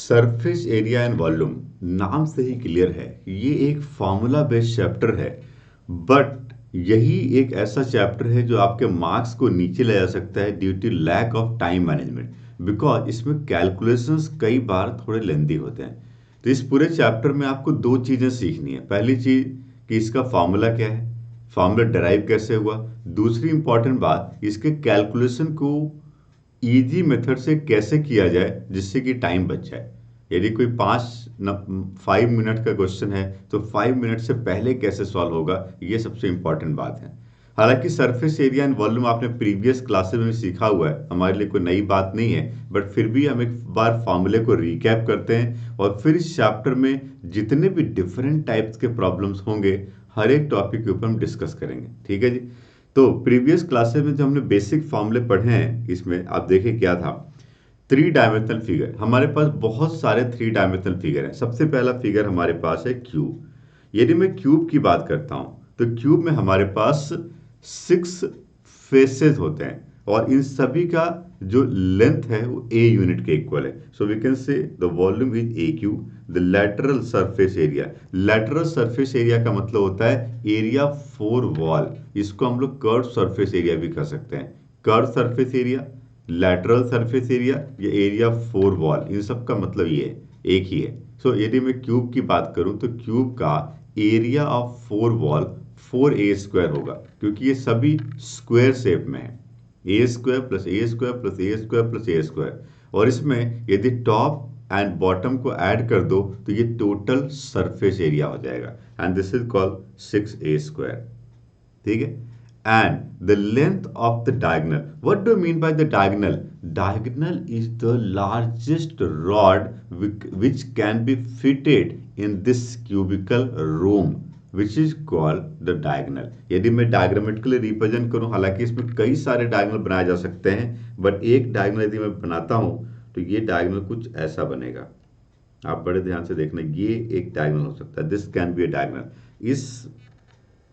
Surface area and volume नाम से ही clear है, ये एक फॉर्मूला बेस्ड चैप्टर है। बट यही एक ऐसा चैप्टर है जो आपके मार्क्स को नीचे ले जा सकता है due to lack of time management, because इसमें कैलकुलेशंस कई बार थोड़े लेंदी होते हैं। तो इस पूरे चैप्टर में आपको दो चीज़ें सीखनी है। पहली चीज़ कि इसका फॉर्मूला क्या है, फॉर्मूला डराइव कैसे हुआ। दूसरी इंपॉर्टेंट बात, इसके कैलकुलेशन को इजी मेथड से कैसे किया जाए जिससे कि टाइम बच जाए। यदि कोई 5 मिनट का क्वेश्चन है तो 5 मिनट से पहले कैसे सॉल्व होगा, ये सबसे इंपॉर्टेंट बात है। हालांकि सरफेस एरिया एंड वॉल्यूम आपने प्रीवियस क्लासेस में सीखा हुआ है, हमारे लिए कोई नई बात नहीं है। बट फिर भी हम एक बार फॉर्मूले को रिकैप करते हैं और फिर इस चैप्टर में जितने भी डिफरेंट टाइप्स के प्रॉब्लम्स होंगे हर एक टॉपिक के ऊपर हम डिस्कस करेंगे। ठीक है जी। तो प्रीवियस क्लासेस में जो हमने बेसिक फॉर्मूले पढ़े हैं, इसमें आप देखिए क्या था। 3 डायमेंशनल फिगर, हमारे पास बहुत सारे 3 डायमेंशनल फिगर हैं। सबसे पहला फिगर हमारे पास है क्यूब। यदि मैं क्यूब की बात करता हूं तो क्यूब में हमारे पास 6 फेसेस होते हैं और इन सभी का जो लेंथ है वो ए यूनिट के इक्वल है। So we can say the volume is a cube. The lateral surface area, lateral surface area का मतलब होता है एरिया फॉर वॉल। इसको हम लोग कर्व सरफेस एरिया भी कह सकते हैं। Curve surface area, lateral surface area या एरिया फोर वॉल, इन सब का मतलब ये है, एक ही है। सो यदि मैं क्यूब की बात करूं तो क्यूब का area of four wall 4a² होगा, क्योंकि ये सभी स्क्वायर शेप में है। a² plus a² plus a² plus a²। और इसमें यदि टॉप एंड बॉटम को ऐड कर दो तो ये टोटल सरफेस एरिया हो जाएगा, and this is called 6a²। ठीक है। And the length of the diagonal, what do you mean by the diagonal? Diagonal is the largest rod which can be fitted in this cubical room, which is called the diagonal। यदि मैं diagrammatically represent करूं, हालांकि इसमें कई सारे diagonal बनाए जा सकते हैं, बट एक डायगोनल यदि मैं बनाता हूं तो ये डायगोनल कुछ ऐसा बनेगा। आप बड़े ध्यान से देखना, ये एक डायगोनल हो सकता है। This can be a diagonal. इस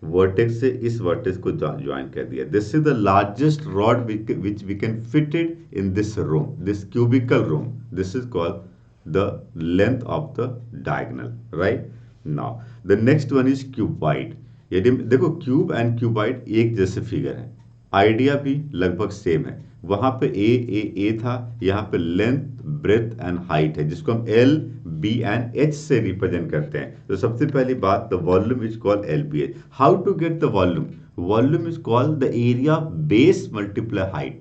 वर्टेक्स से इस वर्टेक्स को ज्वाइन कर दिया। This is the largest rod which we can fit it in this room, this cubical room. This is called the length of the diagonal. Right now the next one is cuboid. यदि देखो cube and cuboid एक जैसे figure है, idea भी लगभग same है। वहां पे ए था, यहाँ पे लेंथ ब्रेथ एंड हाइट है, जिसको हम एल बी एंड एच से रिप्रेजेंट करते हैं। तो सबसे पहली बात, the volume is called L B H. How to get the volume? Volume is called the area base multiply height.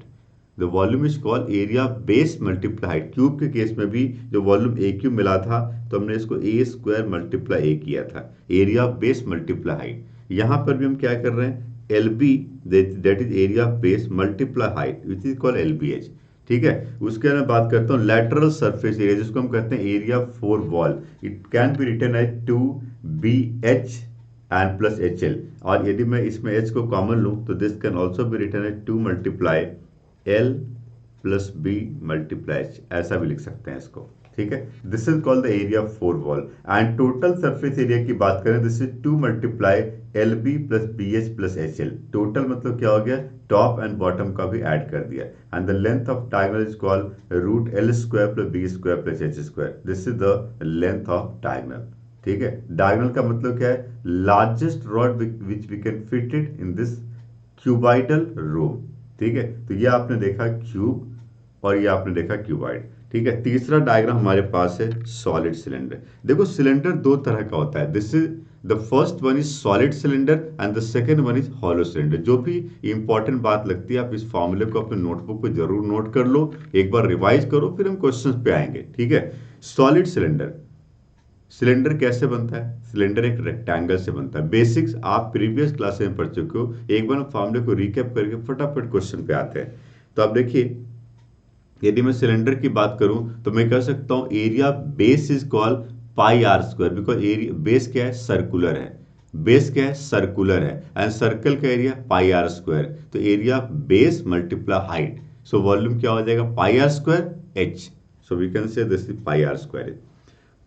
The volume is called area base multiply height. Cube के case में भी जो वॉल्यूम ए cube मिला था तो हमने इसको a² multiply ए किया था, एरिया बेस मल्टीप्लाई हाइट। यहां पर भी हम क्या कर रहे हैं, L B, that is area base multiply height, which is called L B H. ठीक है। उसके बाद मैं बात करता हूँ लैटरल सरफेस एरिया, जिसको हम कहते हैं area four wall. It can be written as 2BH and plus HL। और यदि मैं इसमें H को कॉमन लूँ तो this can also be written as 2 multiply L plus B multiply H, ऐसा भी लिख सकते हैं इसको। ठीक है। This is called the area four wall. And total surface area की बात करें, this is 2 multiply LB plus BH plus HL। Total मतलब क्या हो गया, टॉप एंड बॉटम का भी ऐड कर दिया। And the length of diagonal is called √L² plus B² plus H²। This is the length of diagonal. ठीक है। डायगोनल का मतलब क्या है, largest rod which we can fit it in this cuboidal room. ठीक है। तो ये आपने देखा क्यूब और ये आपने देखा क्यूबाइड। ठीक है। तीसरा डायग्राम हमारे पास है सॉलिड सिलेंडर। देखो सिलेंडर दो तरह का होता है। This is the first one is solid cylinder and the second one is hollow cylinder. जो भी इंपॉर्टेंट बात लगती है आप इस फॉर्मूले को अपने नोटबुक पे जरूर नोट कर लो, एक बार रिवाइज करो, फिर हम क्वेश्चंस पे आएंगे। ठीक है। सॉलिड सिलेंडर, सिलेंडर कैसे बनता है? सिलेंडर एक रेक्टेंगल से बनता है। बेसिक्स आप प्रीवियस क्लास में पढ़ चुके हो, एक बार फॉर्मूले को रिकैप करके फटाफट क्वेश्चन पे आते हैं। तो आप देखिए, यदि मैं सिलेंडर की बात करूं तो मैं कह सकता हूं area base is called πr², because area base क्या है, सर्कुलर है। बेस क्या है, सर्कुलर है, एंड सर्कल का एरिया πr²। तो area base multiply height, so volume क्या हो जाएगा, πr² h। So we can say this is πr²।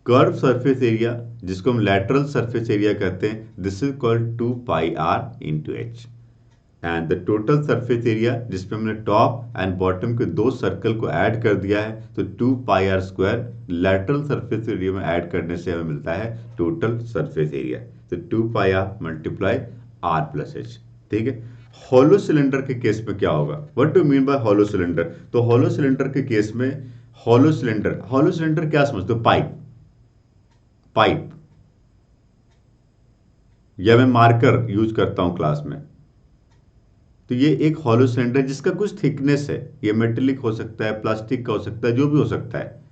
Curve surface area, जिसको हम लैटरल सरफेस एरिया कहते हैं, this is called 2πr × h। And the total surface area जिसमें हमने top and bottom के दो सर्कल को ऐड कर दिया है, तो 2πr² लैटरल सरफेस एरिया में ऐड करने से हमें मिलता है टोटल सरफेस एरिया। तो 2πr multiply r plus h। ठीक है। हॉलो सिलेंडर के केस में क्या होगा, what do mean by hollow cylinder? तो हॉलो सिलेंडर के केस में हॉलो सिलेंडर क्या समझते हो? पाइप या मैं मार्कर यूज करता हूं क्लास में, तो ये एक हॉलो सिलेंडर जिसका कुछ थिकनेस है, ये मेटेलिक हो सकता है, प्लास्टिक का हो सकता है, जो भी हो सकता है,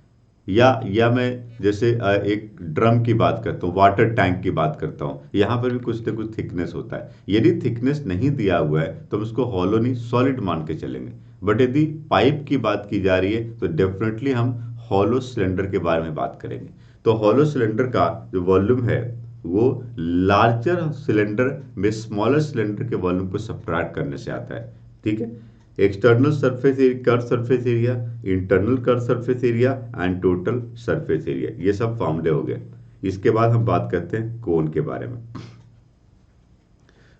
या मैं जैसे एक ड्रम की बात करता हूँ, वाटर टैंक की बात करता हूँ, यहाँ पर भी कुछ ना कुछ थिकनेस होता है। यदि थिकनेस नहीं दिया हुआ है तो हम उसको हॉलो नहीं सॉलिड मान के चलेंगे। बट यदि पाइप की बात की जा रही है तो डेफिनेटली हम हॉलो सिलेंडर के बारे में बात करेंगे। तो हॉलो सिलेंडर का जो वॉल्यूम है वो लार्जर सिलेंडर में स्मॉलर सिलेंडर के वॉल्यूम को सब्ट्रैक्ट करने से आता है। ठीक है। External surface curve surface area, internal curve surface area and total surface area, ये सब फॉर्मूले हो गए। इसके बाद हम बात करते हैं कोन के बारे में।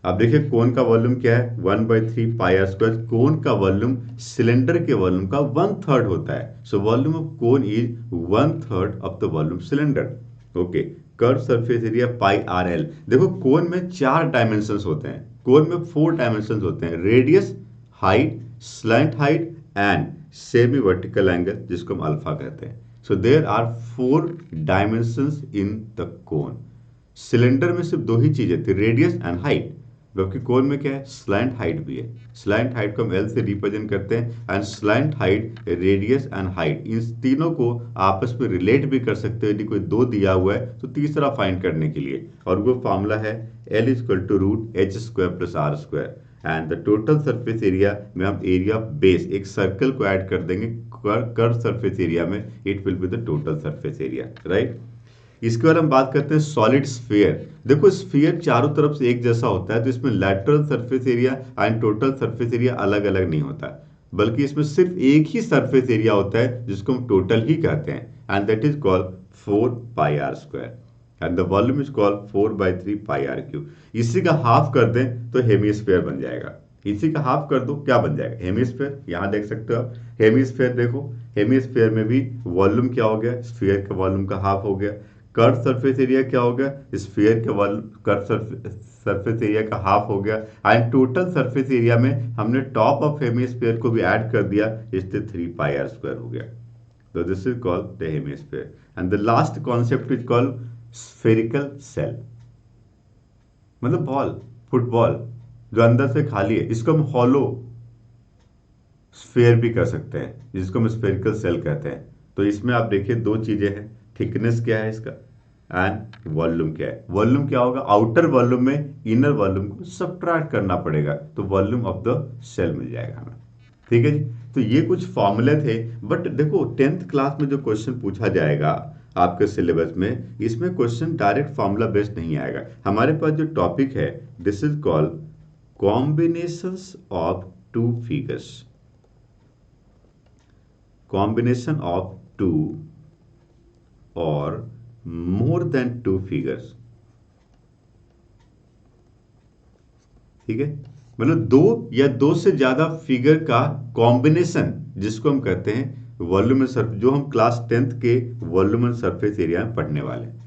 अब देखिए कोन का वॉल्यूम क्या है, 1/3πr²। कोन का वॉल्यूम सिलेंडर के वॉल्यूम का 1/3 होता है। So volume of cone is 1/3 of the volume cylinder. Okay. Curve surface area πrl। देखो कोन में 4 डायमेंशंस होते हैं, कोन में 4 डायमेंशंस होते हैं, radius, height, slant height and semi vertical angle, जिसको हम अल्फा कहते हैं। So there are 4 dimensions in the cone. Cylinder में सिर्फ 2 ही चीजें थी, रेडियस एंड हाइट, जबकि कोन में क्या है, स्लैंट हाइट भी है। स्लैंट हाइट को हम एल से रिप्रेजेंट करते हैं and slant height, radius and height, इन तीनों को आपस में रिलेट भी कर सकते हो। यदि कोई 2 दिया हुआ है तो तीसरा फाइंड करने के लिए, और वो फॉर्मूला है L = √h² + r²। And the total surface area में हम एरिया ऑफ बेस एक सर्कल को ऐड कर देंगे कर्व सरफेस एरिया में, it will be the total surface area, right. इसके बाद हम बात करते हैं सॉलिड स्फीयर। देखो स्फीयर चारों तरफ से एक जैसा होता है, तो इसमें lateral surface area and total surface area अलग अलग नहीं होता, बल्कि इसमें सिर्फ एक ही सरफेस एरिया होता है जिसको हम टोटल ही कहते हैं, and that is called 4πr²। And the volume is called 4/3πr³। इसी का हाफ कर दें तो हेमिस्फीयर बन जाएगा। इसी का हाफ कर दो, क्या बन जाएगा, हेमिस्फीयर। यहाँ देख सकते हो आप हेमिस्फीयर, देखो हेमिस्फीयर में भी वॉल्यूम क्या हो गया, स्फीयर के वॉल्यूम का हाफ हो गया। कर्व सरफेस एरिया क्या हो गया, स्फीयर के वॉल्यूम कर्व सरफेस एरिया का हाफ हो गया। एंड टोटल सरफेस एरिया में हमने टॉप ऑफ हेमिस्फीयर को भी ऐड कर दिया, इससे 3πr² हो गया। तो this is called the hemisphere. And the last concept is called spherical shell, मतलब बॉल, फुटबॉल जो अंदर से खाली है, इसको हम हॉलो स्फीयर भी कर सकते हैं, जिसको हम स्फेरिकल सेल कहते हैं। तो इसमें आप देखिए 2 चीजें हैं, थिकनेस क्या है इसका एंड वॉल्यूम क्या है। वॉल्यूम क्या होगा, आउटर वॉल्यूम में इनर वॉल्यूम को सब्ट्रैक्ट करना पड़ेगा, तो वॉल्यूम ऑफ द सेल मिल जाएगा हमें। ठीक है जी। तो ये कुछ फॉर्मूले थे, बट देखो 10th क्लास में जो क्वेश्चन पूछा जाएगा आपके सिलेबस में, इसमें क्वेश्चन डायरेक्ट फॉर्मूला बेस्ड नहीं आएगा। हमारे पास जो टॉपिक है, this is called combinations of 2 figures, combination of 2 और मोर देन 2 फिगर्स। ठीक है, मतलब 2 या 2 से ज्यादा फिगर का कॉम्बिनेशन, जिसको हम कहते हैं वॉल्यूम एंड सरफेस, जो हम क्लास 10th के वॉल्यूम एंड सरफेस एरिया में पढ़ने वाले हैं।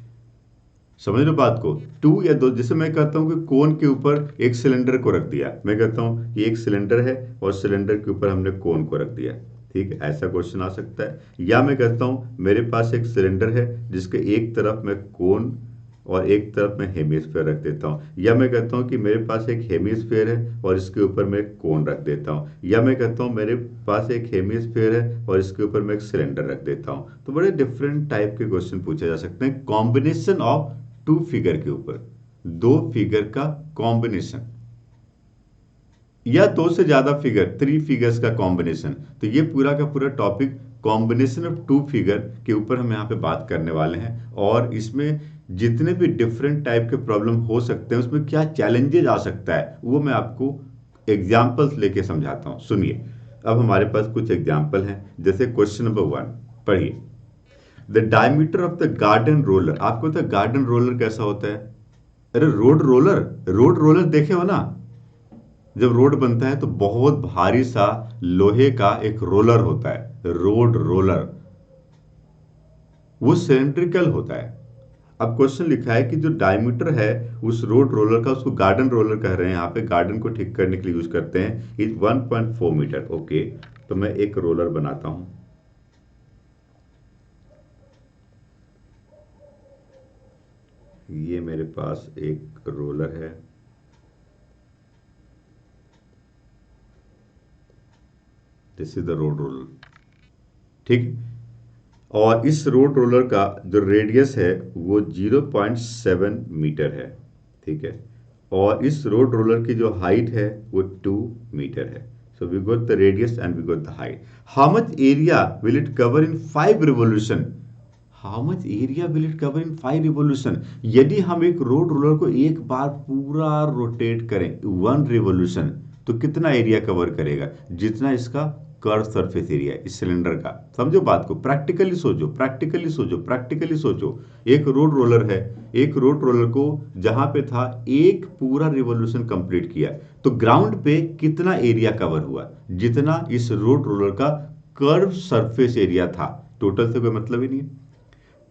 समझ लो बात को, 2 या 2, जैसे मैं कहता हूं कि कोन के ऊपर एक सिलेंडर को रख दिया, मैं कहता हूं ये एक सिलेंडर है और सिलेंडर के ऊपर हमने कोन को रख दिया। ठीक है, ऐसा क्वेश्चन आ सकता है। या मैं कहता हूं मेरे पास एक सिलेंडर है जिसके एक तरफ मैं कोन और एक तरफ मैं हेमिस्फीयर रख देता हूं। या मैं कहता हूं कि मेरे पास एक हेमिस्फीयर है और इसके ऊपर मैं एक कोन रख देता हूं। या मैं कहता हूं मेरे पास एक हेमिस्फीयर है और इसके ऊपर मैं एक सिलेंडर रख देता हूं। तो बड़े डिफरेंट टाइप के क्वेश्चन पूछे जा सकते हैं कॉम्बिनेशन ऑफ 2 फिगर के ऊपर, 2 फिगर का कॉम्बिनेशन, या 2 से ज्यादा फिगर, 3 फिगर्स का कॉम्बिनेशन। तो ये पूरा का पूरा टॉपिक कॉम्बिनेशन ऑफ 2 फिगर के ऊपर हम यहाँ पे बात करने वाले हैं। और इसमें जितने भी डिफरेंट टाइप के प्रॉब्लम हो सकते हैं, उसमें क्या चैलेंजेस आ सकता है, वो मैं आपको एग्जाम्पल्स लेके समझाता हूँ। सुनिए, अब हमारे पास कुछ एग्जाम्पल हैं। जैसे क्वेश्चन नंबर 1 पढ़िए, the diameter of the garden roller. आपको पता है गार्डन रोलर कैसा होता है? अरे रोड रोलर देखे हो ना, जब रोड बनता है तो बहुत भारी सा लोहे का एक रोलर होता है, रोड रोलर, वो सिलेंड्रिकल होता है। अब क्वेश्चन लिखा है कि जो डायमीटर है उस रोड रोलर का, उसको गार्डन रोलर कह रहे हैं, यहाँ पे गार्डन को ठीक करने के लिए यूज करते हैं, इज 1.4 मीटर। ओके, तो मैं एक रोलर बनाता हूं। ये मेरे पास एक रोलर है, this is the road roller, ठीक। और इस रोड रोलर का जो रेडियस है वो 0.7 मीटर है, ठीक है। और इस रोड रोलर की जो हाइट है वो 2 मीटर है। So we got the radius and we got the height. How much area will it cover in 5 revolution? How much area will it cover in 5 revolution? यदि हम एक रोड रोलर को एक बार पूरा रोटेट करें 1 रिवोल्यूशन, तो कितना एरिया कवर करेगा? जितना इसका कर्व सरफेस एरिया है इस सिलेंडर का। समझो बात को, प्रैक्टिकली सोचो, प्रैक्टिकली सोचो, प्रैक्टिकली सोचो। एक रोड रोलर है, एक रोड रोलर को जहां पे था एक पूरा रिवोल्यूशन कंप्लीट किया, तो ग्राउंड पे कितना एरिया कवर हुआ? जितना इस रोड रोलर का कर्व सरफेस एरिया था। टोटल से कोई मतलब ही नहीं है।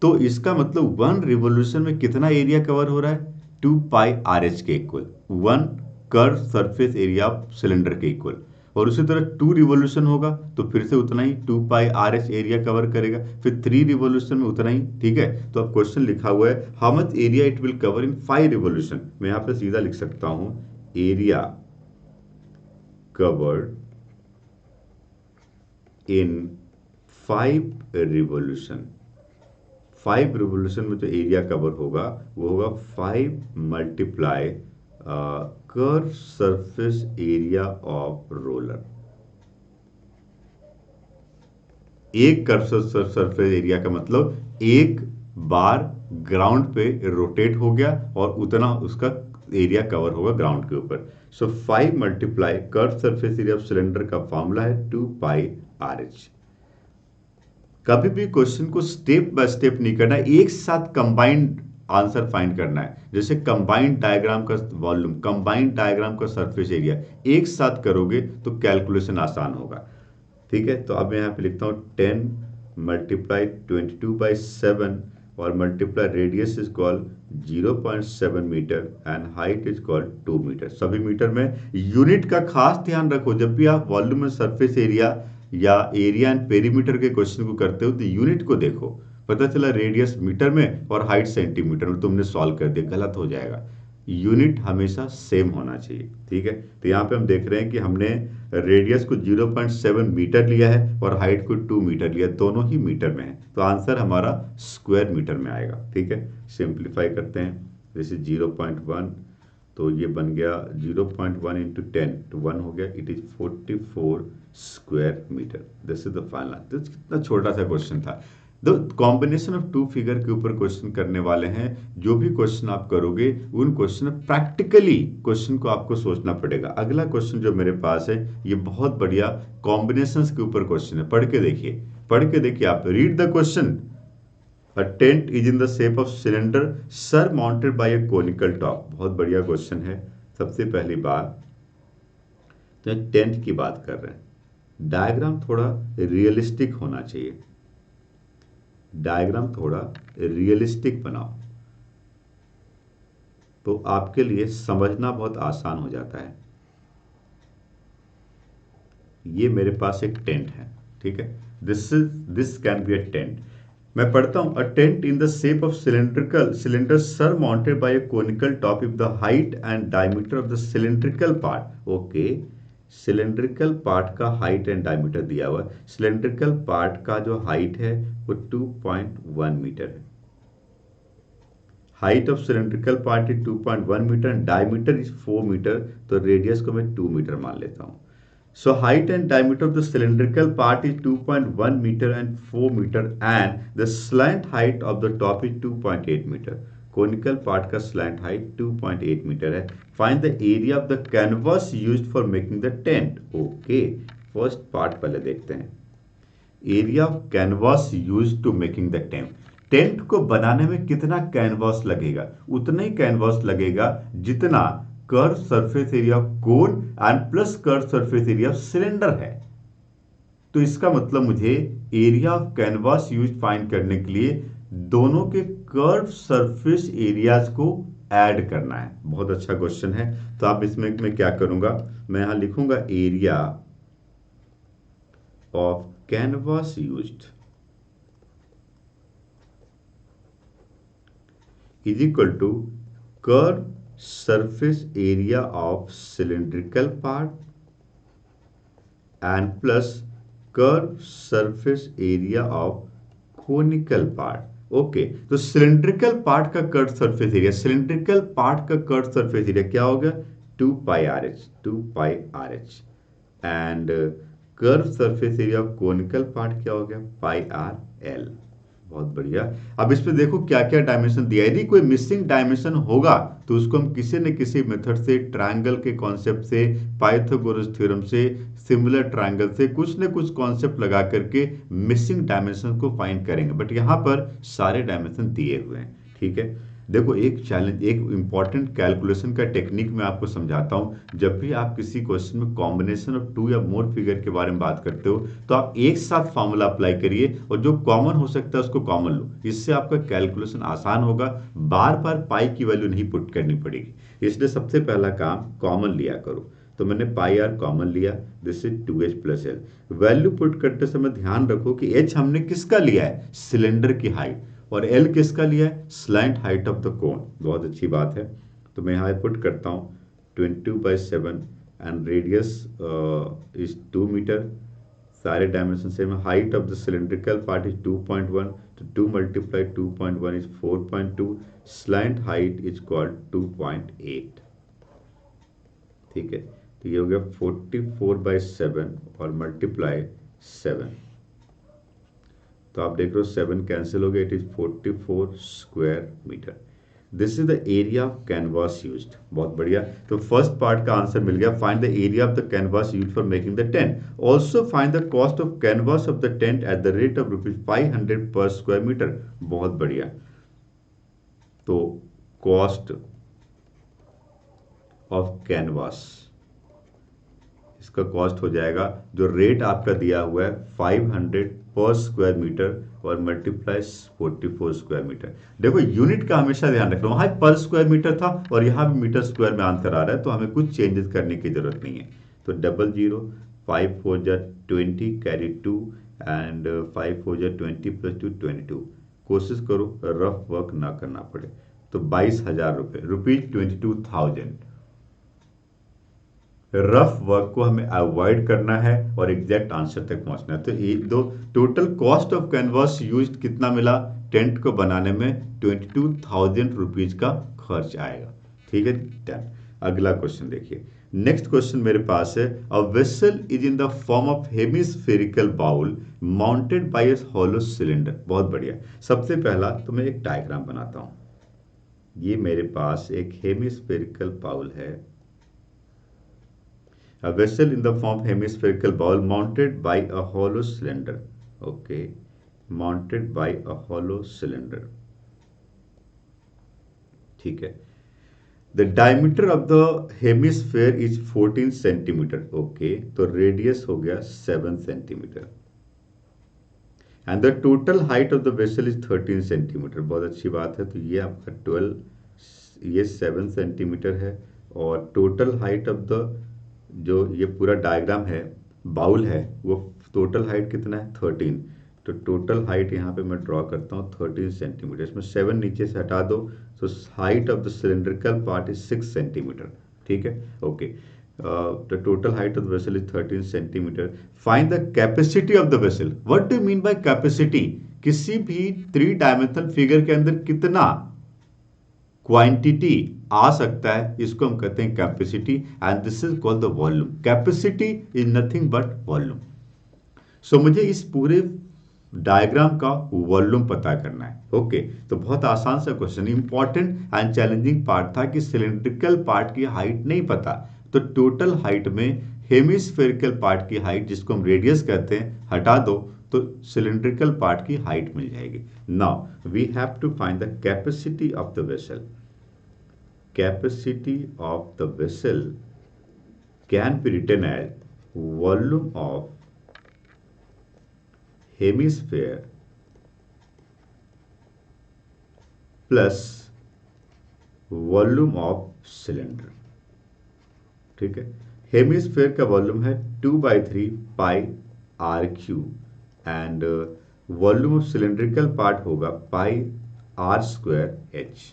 तो इसका मतलब 1 रिवोल्यूशन में कितना एरिया कवर हो रहा है? 2 पाई आर एच के equal, 1 curve surface area of cylinder के इक्वल। और उसी तरह 2 रिवोल्यूशन होगा तो फिर से उतना ही 2 pi R H area cover करेगा, फिर 3 रिवोल्यूशन में उतना ही, ठीक है। तो अब क्वेश्चन लिखा हुआ है how much area it will cover in 5 revolution. मैं यहां पे सीधा लिख सकता हूं area covered in 5 revolution. 5 revolution में जो एरिया कवर होगा वो होगा 5 multiply curve surface area of roller. एक कर्व सरफेस एरिया का मतलब एक बार ग्राउंड पे रोटेट हो गया और उतना उसका एरिया कवर होगा ग्राउंड के ऊपर। सो 5 multiply curve surface area of cylinder का फॉर्मूला है 2 पाई आर एच। कभी भी क्वेश्चन को स्टेप बाय स्टेप नहीं करना है, एक साथ कंबाइंड आंसर फाइंड करना है। जैसे कंबाइंड डायग्राम का वॉल्यूम, कंबाइंड डायग्राम का सरफेस एरिया, एक साथ करोगे तो कैलकुलेशन आसान होगा, ठीक है। तो अब मैं यहाँ पे लिखता हूँ 10 मल्टीप्लाई 22/7 और multiply radius is call 0.7 metre and height is call 2 metre. सभी मीटर में। यूनिट का खास ध्यान रखो, जब भी आप वॉल्यूम एंड सरफेस एरिया या एरिया एंड पेरीमीटर के क्वेश्चन को करते हो तो यूनिट को देखो। पता चला रेडियस मीटर में और हाइट सेंटीमीटर में, तुमने सॉल्व कर दिया, गलत हो जाएगा। यूनिट हमेशा सेम होना चाहिए, ठीक है। तो यहाँ पे हम देख रहे हैं कि हमने रेडियस को 0.7 मीटर लिया है और हाइट को 2 मीटर लिया, दोनों ही मीटर में है, तो आंसर हमारा स्क्वायर मीटर में आएगा, ठीक है। सिंप्लीफाई करते हैं, जैसे 0.1 तो ये बन गया 0.1 इंटू 10 तो 1 हो गया, it is 44 square metre. This is the final answer. कितना छोटा सा क्वेश्चन था। द कॉम्बिनेशन ऑफ 2 फिगर के ऊपर क्वेश्चन करने वाले हैं। जो भी क्वेश्चन आप करोगे उन क्वेश्चन प्रैक्टिकली क्वेश्चन को आपको सोचना पड़ेगा। अगला क्वेश्चन जो मेरे पास है ये बहुत बढ़िया कॉम्बिनेशंस के ऊपर क्वेश्चन है, पढ़ के देखिए, पढ़ के देखिए आप। Read the question. A tent is in the shape of cylinder surmounted by a conical top। बहुत बढ़िया क्वेश्चन है। सबसे पहली बात तो टेंट की बात कर रहे हैं, डायग्राम थोड़ा रियलिस्टिक होना चाहिए, डायग्राम थोड़ा रियलिस्टिक बनाओ तो आपके लिए समझना बहुत आसान हो जाता है। ये मेरे पास एक टेंट है, ठीक है। This can be a tent. मैं पढ़ता हूं, a tent in the shape of cylinder surmounted by a conical top if the height and diameter of the cylindrical part। Okay, cylindrical part का हाइट एंड डायमीटर दिया हुआ है। Cylindrical part का जो height है वो 2.1 मीटर है। Height of cylindrical part is 2.1 metre and diameter is 4 metre, तो रेडियस को मैं 2 मीटर मान लेता हूं। So height and diameter of the cylindrical part is 2.1 meter and 4 meter and the slant height of the top is 2.8 meter। Conical part का slant height 2.8 meter है। Find the area of the canvas used for making the tent। Okay, first part पहले देखते हैं। Area of canvas used to making the tent। Tent को बनाने में कितना canvas लगेगा? उतना ही कैनवास लगेगा जितना curve surface area of cone and plus curve surface area of cylinder है। तो इसका मतलब मुझे area of canvas use find करने के लिए दोनों के कर्व सरफेस एरियाज को ऐड करना है। बहुत अच्छा क्वेश्चन है। तो आप इसमें मैं क्या करूंगा, मैं यहां लिखूंगा area of canvas used is equal to curve surface area of cylindrical part and plus curve surface area of conical part. Okay, तो सिलेंड्रिकल पार्ट का curve surface area, cylindrical part का कर्व सरफेस एरिया क्या हो गया, 2 pi R H and curve surface area of conical part क्या हो गया, πr/l। बहुत बढ़िया। अब इस पे देखो क्या क्या डायमेंशन दिया है। यदि कोई मिसिंग डायमेंशन होगा तो उसको हम किसी न किसी मेथड से, ट्रायंगल के कॉन्सेप्ट से, पाइथागोरस थ्योरम से, सिमिलर ट्रायंगल से कुछ न कुछ कॉन्सेप्ट लगा करके मिसिंग डायमेंशन को फाइंड करेंगे। बट यहाँ पर सारे डायमेंशन दिए हुए हैं। ठीक है, देखो एक चैलेंज, एक इंपॉर्टेंट कैलकुलेशन का टेक्निक मैं आपको समझाता हूं। जब भी आप किसी क्वेश्चन में कॉम्बिनेशन ऑफ 2 या मोर फिगर के बारे में बात करते हो तो आप एक साथ फॉर्मूला अप्लाई करिए और जो कॉमन हो सकता है उसको कॉमन लो। इससे आपका कैलकुलेशन आसान होगा, बार बार पाई की वैल्यू नहीं पुट करनी पड़ेगी। इसलिए सबसे पहला काम कॉमन लिया करो। तो मैंने πr कॉमन लिया, this is 2h+l। Value put करते समय ध्यान रखो कि h हमने किसका लिया है, सिलेंडर की हाइट, और एल किसका लिया है, स्लैंट हाइट ऑफ द कोन। बहुत अच्छी बात है। तो मैं यहाँ पुट करता हूँ 22/7 एंड रेडियस इज 2 मीटर। सारे डायमेंशन सेम है। Height of the cylindrical part is 2.1, तो 2 × 2.1 is 4.2। Slant height is called 2.8। ठीक है, तो ये हो गया 44/7 और मल्टीप्लाई 7। तो आप देख रहे हो 7 कैंसिल हो गया, it is 44 square metre. This is the area of canvas used. बहुत बढ़िया। तो फर्स्ट पार्ट का आंसर मिल गया। Find the area of the canvas used for making the tent. Also find the cost of canvas of the tent at the rate of ₹500 per square metre. बहुत बढ़िया। तो cost of canvas, इसका cost हो जाएगा, जो rate आपका दिया हुआ है 500 पर स्क्वायर मीटर और मल्टीप्लाई 44 स्क्वायर मीटर। देखो यूनिट का हमेशा ध्यान रखना, वहां पर स्क्वायर मीटर था और यहाँ भी मीटर स्क्वायर में आंसर आ रहा है, तो हमें कुछ चेंजेस करने की जरूरत नहीं है। तो 00, 5 4 जा 20, कैरी 2 एंड 5 4 जा 20 + 2 22। कोशिश करो रफ वर्क ना करना पड़े। तो 22,000 रुपये, ₹22,000। रफ वर्क को हमें अवॉइड करना है और एग्जैक्ट आंसर तक पहुंचना है। तो ये दो total cost of canvas used कितना मिला, टेंट को बनाने में 22,000 रुपीज का खर्च आएगा। ठीक है, डन। अगला क्वेश्चन देखिए। नेक्स्ट क्वेश्चन मेरे पास है, a vessel is in the form of hemispherical bowl mounted by a hollow cylinder. बहुत बढ़िया। सबसे पहला तो मैं एक डायग्राम बनाता हूं। ये मेरे पास एक हेमिस्फेरिकल बाउल है, a vessel in the form of hemispherical bowl mounted by a hollow cylinder. Okay, mounted by a hollow cylinder. ठीक है, the diameter of the hemisphere is 14 centimeter. Okay, तो radius हो गया 7 centimeter and the total height of the vessel is 13 centimeter. बहुत अच्छी बात है। तो ये आपका 12, ये 7 सेंटीमीटर है और टोटल हाइट ऑफ द, जो ये पूरा डायग्राम है, बाउल है, वो टोटल हाइट कितना है, 13। तो टोटल हाइट यहाँ पे मैं ड्रॉ करता हूँ 13 सेंटीमीटर। इसमें 7 नीचे से हटा दो, तो height of the cylindrical part is 6 centimetre. ठीक है, okay. The total height of the vessel is 13 centimetre. Find the capacity of the vessel. What do mean by capacity? किसी भी 3 डायमेंशनल फिगर के अंदर कितना क्वांटिटी आ सकता है, इसको हम कहते हैं capacity, and this is called the volume. Capacity is nothing but volume. So मुझे इस पूरे डायग्राम का वॉल्यूम पता करना है। ओके, तो बहुत आसान सा question. Important and challenging part था कि सिलेंड्रिकल पार्ट की हाइट नहीं पता, तो टोटल हाइट में हेमिस्फेरिकल पार्ट की हाइट, जिसको हम रेडियस कहते हैं, हटा दो तो सिलेंड्रिकल पार्ट की हाइट मिल जाएगी। Now we have to find the capacity of the vessel. Capacity of the vessel can be written as volume of hemisphere plus volume of cylinder. ठीक है, हेमिस्फेयर का वॉल्यूम है 2/3 pi r cube and volume of cylindrical part होगा pi are square H.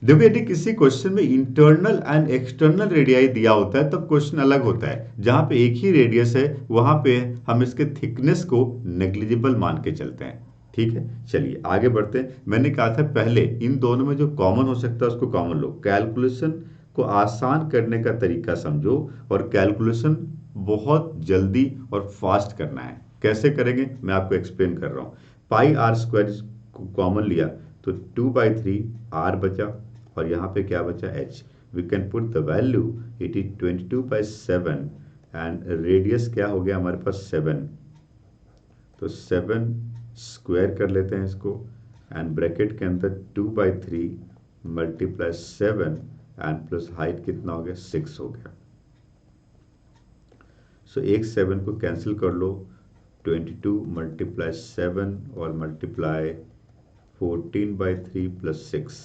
देखो यदि किसी question में internal and external radii दिया होता है तब क्वेश्चन अलग होता है। जहां पे एक ही रेडियस है वहां पे हम इसके थिकनेस को नेग्लिजिबल मान के चलते हैं। ठीक है, चलिए आगे बढ़ते हैं। मैंने कहा था पहले इन दोनों में जो कॉमन हो सकता है उसको कॉमन लो, कैलकुलेशन को आसान करने का तरीका समझो और कैलकुलेशन बहुत जल्दी और फास्ट करना है। कैसे करेंगे मैं आपको एक्सप्लेन कर रहा हूं। पाई आर स्क्वायर को कॉमन लिया तो 2/3 आर बचा और यहाँ पे क्या बचा h। We can put the value, it is 22/7 and radius क्या हो गया हमारे पास 7, तो 7 स्क्वायर कर लेते हैं इसको एंड ब्रैकेट के अंदर 2/3 मल्टीप्लाई 7 एंड प्लस हाइट कितना हो गया 6 हो गया। सो एक 7 को कैंसिल कर लो, 22 मल्टीप्लाई 7 और multiply 14/3 plus 6।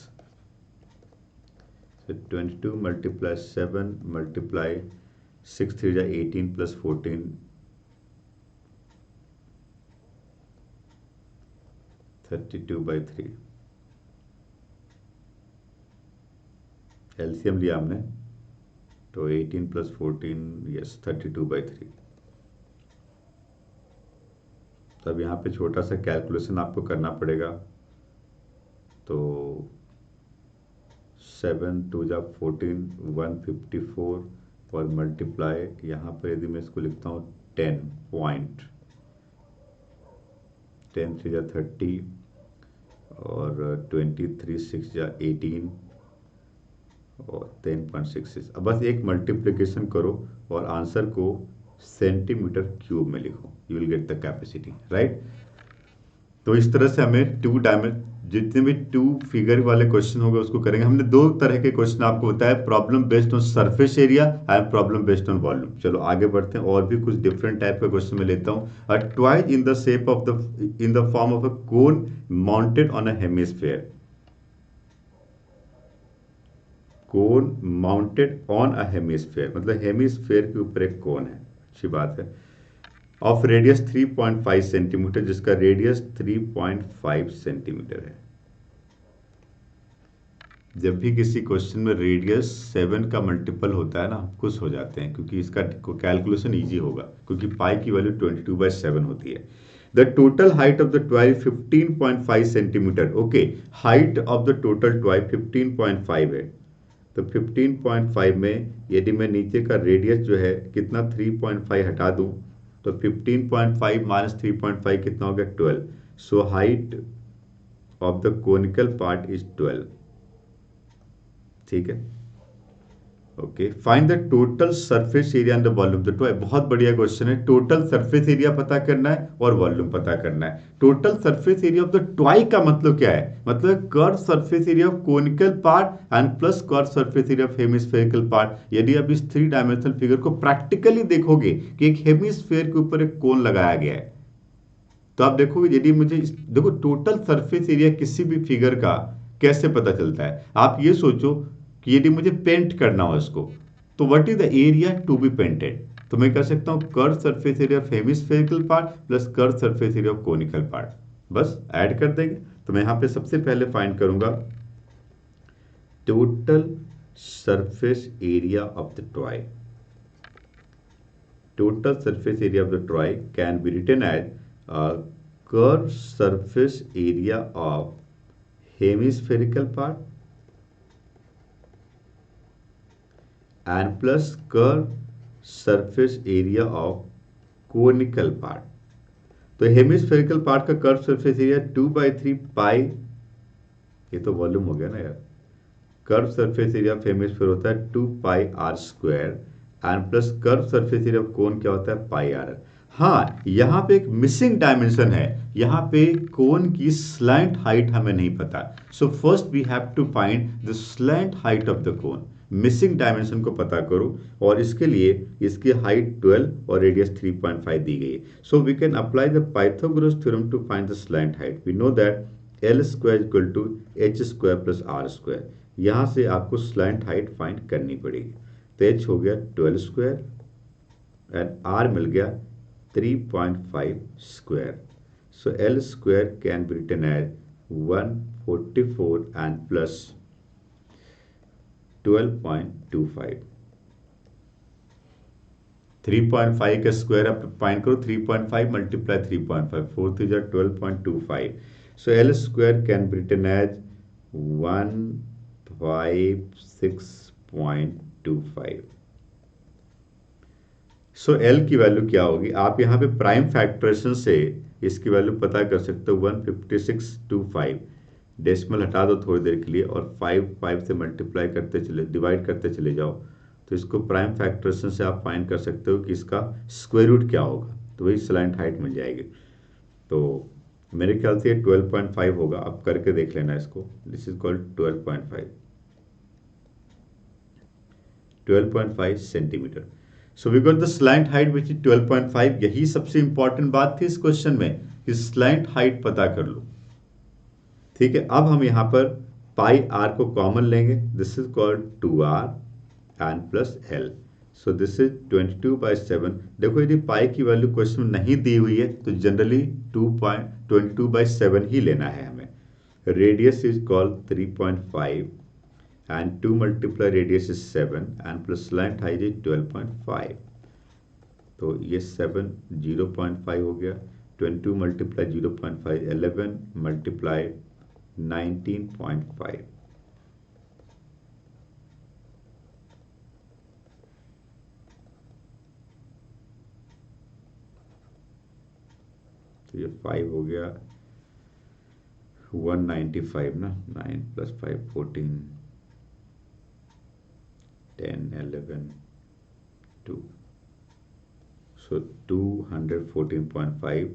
So 22 multiply 7 multiply 6 3 जा 18 plus 14 32/3। एलसीएम लिया हमने तो 18 plus 14 यस 32/3। तब यहाँ पे छोटा सा कैलकुलेशन आपको करना पड़ेगा, तो 7 2 जा 14 154 और मल्टीप्लाई यहाँ पर यदि मैं इसको लिखता हूँ 10 पॉइंट 10 3 जा 30 और 23 6 जा 18 और 10.66। अब बस एक मल्टीप्लिकेशन करो और आंसर को सेंटीमीटर क्यूब में लिखो, you will get the capacity, right. तो इस तरह से हमें जितने भी 2 फिगर वाले क्वेश्चन होंगे उसको करेंगे। हमने 2 तरह के क्वेश्चन आपको बताया, problem based on surface area and problem based on volume. चलो आगे बढ़ते हैं, और भी कुछ डिफरेंट टाइप का क्वेश्चन मैं लेता हूं। A toy in the shape of in the form of a cone mounted on a hemisphere, cone mounted on a hemisphere मतलब हेमिस्फेयर के ऊपर एक कोन है, अच्छी बात है, ऑफ रेडियस 3.5 सेंटीमीटर, जिसका रेडियस 3.5 सेंटीमीटर है। जब भी किसी क्वेश्चन में रेडियस 7 का मल्टीपल होता है ना, खुश हो जाते हैं क्योंकि इसका कैलकुलेशन इजी होगा, क्योंकि पाई की वैल्यू 22/7 होती है। The total height of the toy 15.5 centimetre. Okay, height of the total toy 15.5 है, तो 15.5 में यदि मैं नीचे का रेडियस जो है कितना 3.5 हटा दूं तो 15.5 माइनस 3.5 कितना हो गया 12। So height of the conical part is 12। ठीक है, okay. Find the total surface area and the volume of the toy. बहुत बढ़िया क्वेश्चन है। टोटल सरफेस एरिया पता करना है और वॉल्यूम पता करना है। Total surface area of the toy का मतलब क्या है, मतलब curve surface area of conical part and plus curve surface area of hemispherical part. यदि आप इस 3 डायमेंशनल फिगर को प्रैक्टिकली देखोगे कि एक हेमिस्फेयर के ऊपर एक कोन लगाया गया है, तो आप देखोगे यदि मुझे देखो टोटल सरफेस एरिया किसी भी फिगर का कैसे पता चलता है। आप ये सोचो कि यदि मुझे पेंट करना हो इसको, तो what is the area to be painted, तो मैं कह सकता हूं curve surface area of hemispherical part plus curve surface area of conical part, बस ऐड कर देंगे। तो मैं यहां पे सबसे पहले फाइंड करूंगा total surface area of the toy. Total surface area of the toy can be written as curve surface area of hemispherical part and plus curve surface area of conical part। तो hemispherical part का curve surface area 2/3 pi, ये तो volume हो गया ना यार, curve surface area of hemisphere होता है 2 pi are square and plus curve surface area of cone क्या होता है पाई आर। हाँ, यहाँ पे एक मिसिंग डायमेंशन है। यहाँ पे कोन की स्लैंट हाइट हमें नहीं पता। So first we have to find the slant height of the cone. Missing dimension को पता करो, और इसके लिए इसकी हाइट 12 और रेडियस 3.5 दी गई है। So we can apply the Pythagoras theorem to find the slant height. We know that L square equal to H square plus R square. यहाँ से आपको स्लैंट हाइट फाइंड करनी पड़ेगी। तो एच हो गया 12 स्क्वायर एंड आर मिल गया 3.5 square. So L square can be written as 144 and plus 12.25. 3.5 का स्क्वायर आप फाइंड करो, 3.5 मल्टीप्लाई 3.5, 4 3 जा 12.25. So L square can be written as 156.25. So L की वैल्यू क्या होगी, आप यहाँ पे प्राइम फैक्टरेशन से इसकी वैल्यू पता कर सकते हो 156.25। डेसिमल हटा दो थोड़ी देर के लिए और 5 से मल्टीप्लाई करते चले, डिवाइड करते चले जाओ, तो इसको प्राइम फैक्टरेशन से आप फाइंड कर सकते हो कि इसका स्क्वायर रूट क्या होगा, तो वही स्लैंट हाइट मिल जाएगी। तो मेरे ख्याल से ये 12.5 होगा, आप करके देख लेना इसको। This is called 12.5 centimetre. So we got the slant height which is 12.5। यही सबसे इंपॉर्टेंट बात थी इस क्वेश्चन में कि स्लैंट हाइट पता कर लो। ठीक है, अब हम यहां पर पाई आर को कॉमन लेंगे। This is called 2r and plus L. So this is 22/7। देखो यदि पाई की वैल्यू क्वेश्चन में नहीं दी हुई है तो जनरली 22/7 ही लेना है हमें। Radius is called 3.5 and 2 multiply radius is 7 and plus slant height is 12.5। तो ये 7 0.5 हो गया, 22 multiply 0.5 11 multiply 19.5। तो ये 5 हो गया 195 ना, 9 + 5 14 10 11 2। So 214.5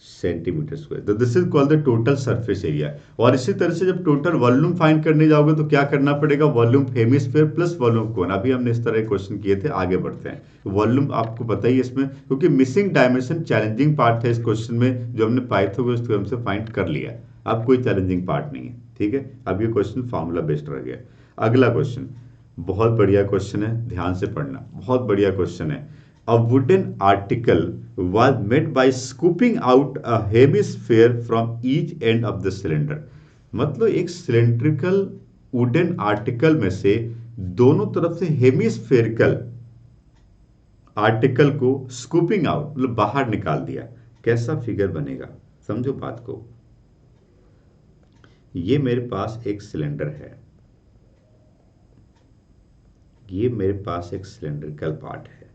centimetre square. तो this is called the total surface area. और इसी तरह से जब टोटल वॉल्यूम फाइंड करने जाओगे तो क्या करना पड़ेगा, वॉल्यूम हेमिस्फीयर प्लस वॉल्यूम कोन। अभी हमने इस तरह क्वेश्चन किए थे, आगे बढ़ते हैं। वॉल्यूम आपको पता ही है इसमें, क्योंकि मिसिंग डायमेंशन चैलेंजिंग पार्ट है इस क्वेश्चन में, जो हमने पाइथागोरस थ्योरम से फाइंड कर लिया। अब कोई चैलेंजिंग पार्ट नहीं है। ठीक है, अब ये क्वेश्चन फॉर्मूला बेस्ड रह गया। अगला क्वेश्चन बहुत बढ़िया क्वेश्चन है, ध्यान से पढ़ना, बहुत बढ़िया क्वेश्चन है। A wooden article was made by scooping out a hemisphere from each end of the cylinder। मतलब एक सिलेंड्रिकल वुडन आर्टिकल में से दोनों तरफ से हेमिस्फेरिकल आर्टिकल को स्कूपिंग आउट मतलब बाहर निकाल दिया। कैसा फिगर बनेगा, समझो बात को। ये मेरे पास एक सिलेंडर है, ये मेरे पास एक सिलेंड्रिकल पार्ट है,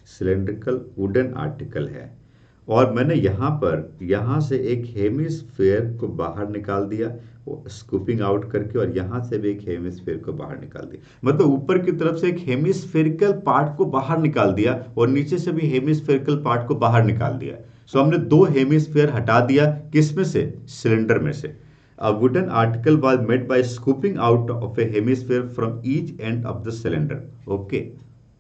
सिलेंड्रिकल वुडन आर्टिकल है, और मैंने यहां से एक हेमिस्फेयर को बाहर निकाल दिया स्कूपिंग आउट करके, और यहां से भी एक हेमिस्फेयर को बाहर निकाल दिया। मतलब ऊपर की तरफ से एक हेमिस्फेरिकल पार्ट को बाहर निकाल दिया और नीचे से भी हेमिस्फेरिकल पार्ट को बाहर निकाल दिया। सो हमने दो हेमिस्फेयर हटा दिया, किस में से, सिलेंडर में से। A wooden article was made by scooping out of a hemisphere from each end of the cylinder। Okay,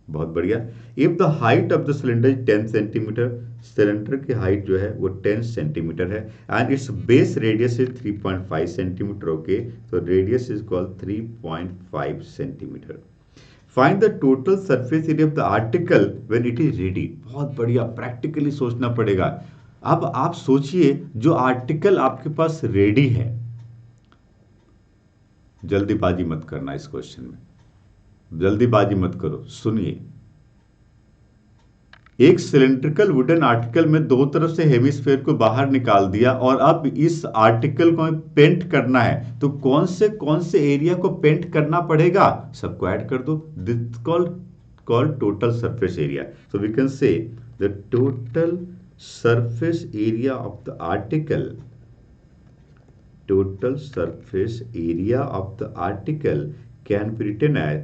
बहुत बढ़िया। If the height of the cylinder is 10 centimetre, cylinder की हाइट जो है वो 10 सेंटीमीटर है, and its base radius is 3.5 centimetre. Okay, तो radius is called 3.5 centimetre. Find the total surface area of the article when it is ready. बहुत बढ़िया, practically सोचना पड़ेगा। अब आप सोचिए, जो आर्टिकल आपके पास रेडी है, जल्दीबाजी मत करना इस क्वेश्चन में, जल्दीबाजी मत करो, सुनिए। एक सिलेंड्रिकल वुडन आर्टिकल में दो तरफ से हेमिस्फेयर को बाहर निकाल दिया, और अब इस आर्टिकल को पेंट करना है, तो कौन से एरिया को पेंट करना पड़ेगा, सबको ऐड कर दो। This called total surface area. So we can say the total surface area of the article, total surface area of the article can be written as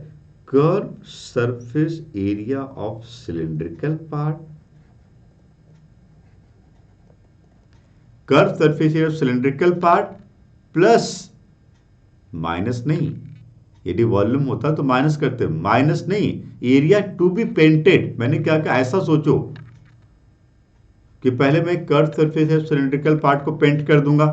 curve surface area of cylindrical part, curve surface area of cylindrical part plus, minus नहीं, यदि volume होता तो minus करते, minus नहीं, area to be painted. मैंने क्या कहा, ऐसा सोचो कि पहले मैं curve surface of cylindrical part को पेंट कर दूंगा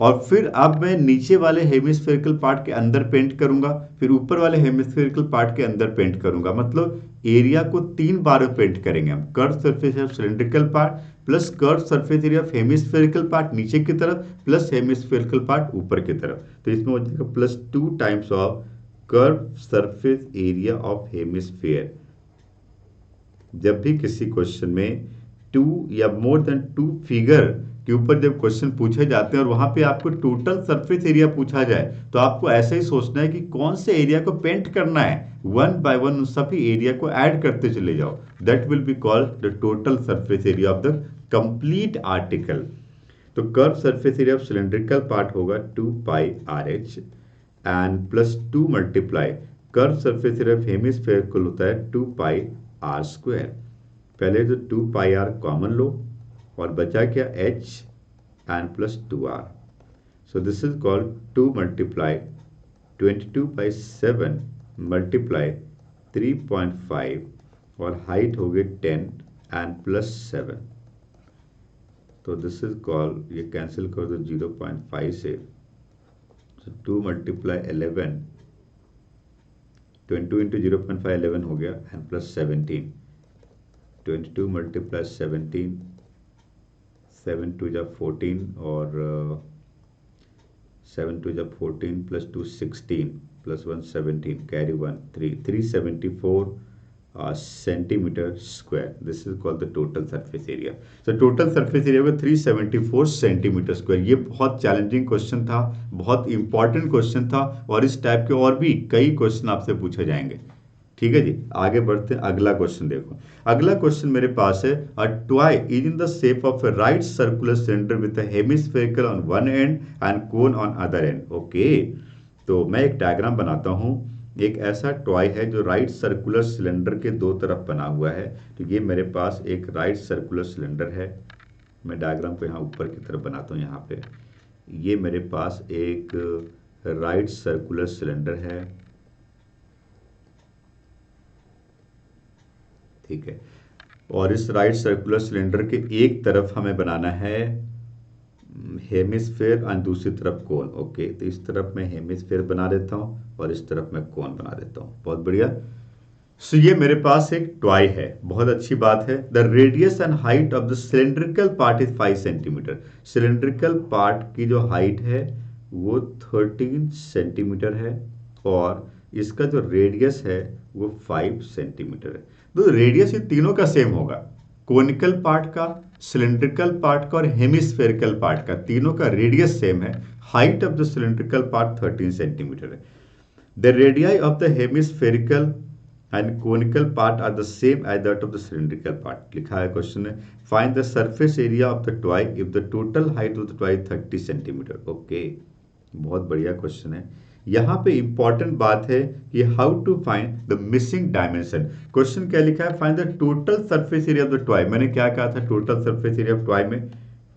और फिर अब मैं नीचे वाले हेमिस्फेरिकल पार्ट के अंदर पेंट करूंगा, फिर ऊपर वाले हेमिस्फेरिकल पार्ट के अंदर पेंट करूंगा। मतलब एरिया को 3 बार पेंट करेंगे हम, curve surface of cylindrical part plus curve surface area of hemispherical part नीचे की तरफ प्लस हेमिस्फेरिकल पार्ट ऊपर की तरफ। तो इसमें हो जाएगा +2 times of curve surface area of hemisphere. जब भी किसी क्वेश्चन में 2 या मोर देन 2 फिगर के ऊपर जब क्वेश्चन पूछे जाते हैं और वहां पे आपको टोटल सरफेस एरिया पूछा जाए, तो आपको ऐसे ही सोचना है कि कौन से एरिया को पेंट करना है, 1 बाय 1 उन सभी एरिया को ऐड करते चले जाओ। That will be called the total surface area of the complete article. तो curve surface area of cylindrical part होगा 2 पाई RH and +2 multiply curve surface area of hemisphere होता है 2 पाई R²। पहले तो 2 पाई R कॉमन लो और बचा क्या, H and +2R। So this is called 2 multiply 22/7 multiply 3.5 और हाइट हो गई 10 एंड +7। तो दिस इज कॉल्ड, ये कैंसिल कर दो 0.5 से, so 2 मल्टीप्लाई 11, 22 इंटू 0.5 11 हो गया एंड +17, 22 मल्टीप्लाई 17, 7 2 जा 14 और 7 2 जा 14 +2 16 +1 17 carry 1 374 centimetre square. This is called the total surface area. So total surface area होगा 374 सेंटीमीटर स्क्वायर। ये बहुत चैलेंजिंग क्वेश्चन था, बहुत इंपॉर्टेंट क्वेश्चन था और इस टाइप के और भी कई क्वेश्चन आपसे पूछे जाएंगे। ठीक है जी, आगे बढ़ते हैं। अगला क्वेश्चन देखो, अगला क्वेश्चन मेरे पास है, a toy is in the shape of a right circular cylinder with a hemispherical on one and and cone on other and. Okay, तो मैं एक डायग्राम बनाता हूं। एक ऐसा टॉय है जो राइट सर्कुलर सिलेंडर के दो तरफ बना हुआ है। तो ये मेरे पास एक राइट सर्कुलर सिलेंडर है। मैं डायग्राम को यहाँ ऊपर की तरफ बनाता हूँ। यहाँ पे ये मेरे पास एक राइट सर्कुलर सिलेंडर है, ठीक है। और इस राइट सर्कुलर सिलेंडर के एक तरफ हमें बनाना है हेमिस्फेयर और दूसरी तरफ कोन। ओके, तो इस तरफ मैं हेमिस्फेयर बना देता हूं और इस तरफ मैं कोन बना देता हूं। बहुत बढ़िया। सो ये मेरे पास एक टॉय है, बहुत अच्छी बात है। The radius and height of the cylindrical part is 5 centimetre. Cylindrical part की जो हाइट है वो 13 सेंटीमीटर है और इसका जो रेडियस है वो 5 सेंटीमीटर है। तो रेडियस ये तीनों का सेम होगा, कोनिकल पार्ट का, सिलेंड्रिकल पार्ट का और हेमिस्फेरिकल पार्ट का, तीनों का रेडियस सेम है। Height of the cylindrical part 13 centimetre है। The radii of the hemispherical and conical part are the same as that of the cylindrical part. लिखा है क्वेश्चन में, find the surface area of the toy if the total height of the toy 30 centimetre. Okay, बहुत बढ़िया question है। यहाँ पे important बात है कि how to find the missing dimension. Question क्या लिखा है, find the total surface area of the toy. मैंने क्या कहा था total surface area of toy में,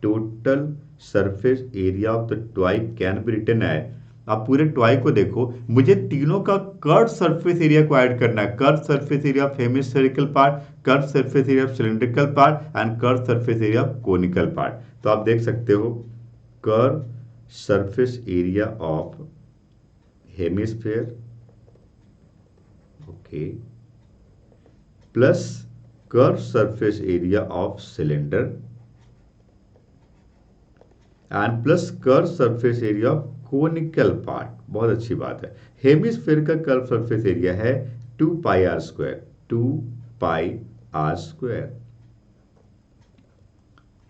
total surface area of the toy can be written है। आप पूरे टॉय को देखो, मुझे तीनों का कर्व सरफेस एरिया को ऐड करना है। Curve surface area of hemispherical part, curve surface area of cylindrical part and curve surface area of conical part. तो आप देख सकते हो curve surface area of hemisphere, okay, plus curve surface area of cylinder and plus curve surface area of conical part. बहुत अच्छी बात है। Hemisphere का कर्व सरफेस एरिया है 2 पाई R², 2 पाई R²।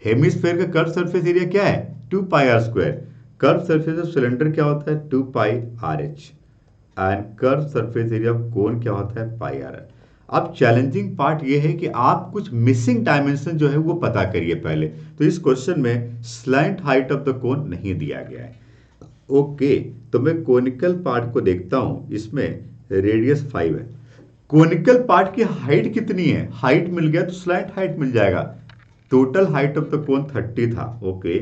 हेमिस्फेयर का कर्व सरफेस एरिया क्या है, 2 पाई R²। Curve surface of cylinder क्या होता है, 2 पाई RH and curve surface area of cone क्या होता है, पाई RL। अब चैलेंजिंग पार्ट ये है कि आप कुछ मिसिंग डायमेंशन जो है वो पता करिए पहले। तो इस क्वेश्चन में स्लैंट हाइट ऑफ द कोन नहीं दिया गया है। ओके, तो मैं कोनिकल पार्ट को देखता हूं। इसमें रेडियस 5 है। कोनिकल पार्ट की हाइट कितनी है? हाइट मिल गया तो स्लैंट हाइट मिल जाएगा। टोटल हाइट ऑफ द कोन 30 था। ओके,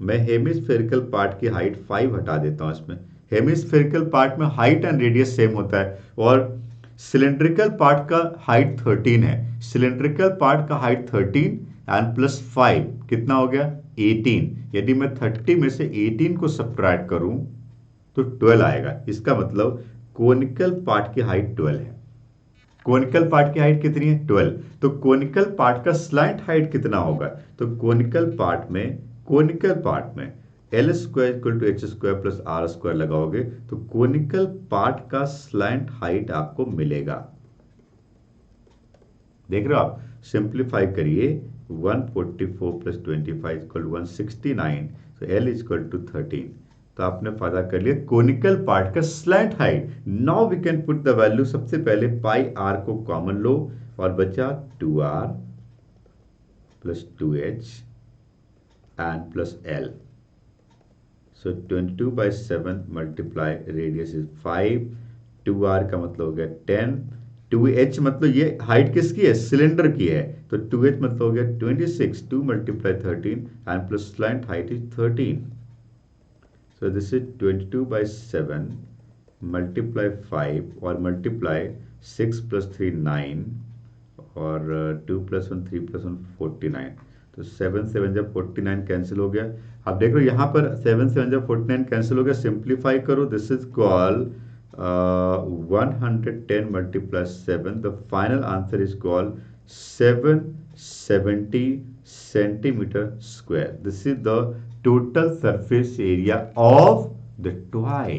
मैं हेमिस्फेरिकल पार्ट की हाइट 5 हटा देता हूं इसमें। हेमिस्फेरिकल पार्ट में हाइट एंड रेडियस सेम होता है, और सिलेंड्रिकल पार्ट का हाइट 13 है। सिलेंड्रिकल पार्ट का हाइट 13 एंड प्लस 5 कितना हो गया? 18। यदि मैं 30 में से 18 को सब्ट्रैक्ट करूं तो 12 आएगा। इसका मतलब कोनिकल पार्ट की हाइट 12 है। कोनिकल पार्ट की हाइट कितनी है? 12। तो कोनिकल पार्ट का स्लैंट हाइट कितना होगा? तो कोनिकल पार्ट में L square equal to H square plus R square लगाओगे तो कोनिकल पार्ट का स्लैंट हाइट आपको मिलेगा। देख रहे हो आप? सिंप्लीफाई करिए, 144 प्लस 25 इक्वल 169, तो एल इक्वल टू 13। तो आपने फायदा कर लिया कोनिकल पार्ट का slant height. Now we can put the value. सबसे पहले पाई आर को कॉमन लो और बचा 2r plus 2h and plus l। So 22/7 multiply radius is 5, 2r का मतलब हो गया 10, 2h मतलब ये हाइट किसकी है? सिलेंडर की है, तो 2h मतलब हो गया 26, 2 multiply 13 and plus slant height is 13। So this is 22/7 multiply 5 और multiply 6 plus 3 9 और 2 plus 1 3 plus 1 49। तो 7 7 जब 49 कैंसिल हो गया। आप देख रहे हो यहाँ पर 7 7 जब 49 कैंसिल हो गया, सिंप्लीफाई करो, this is call 110 multiply 7। The final answer is call 770 centimetre square. This is the total surface area of the toy.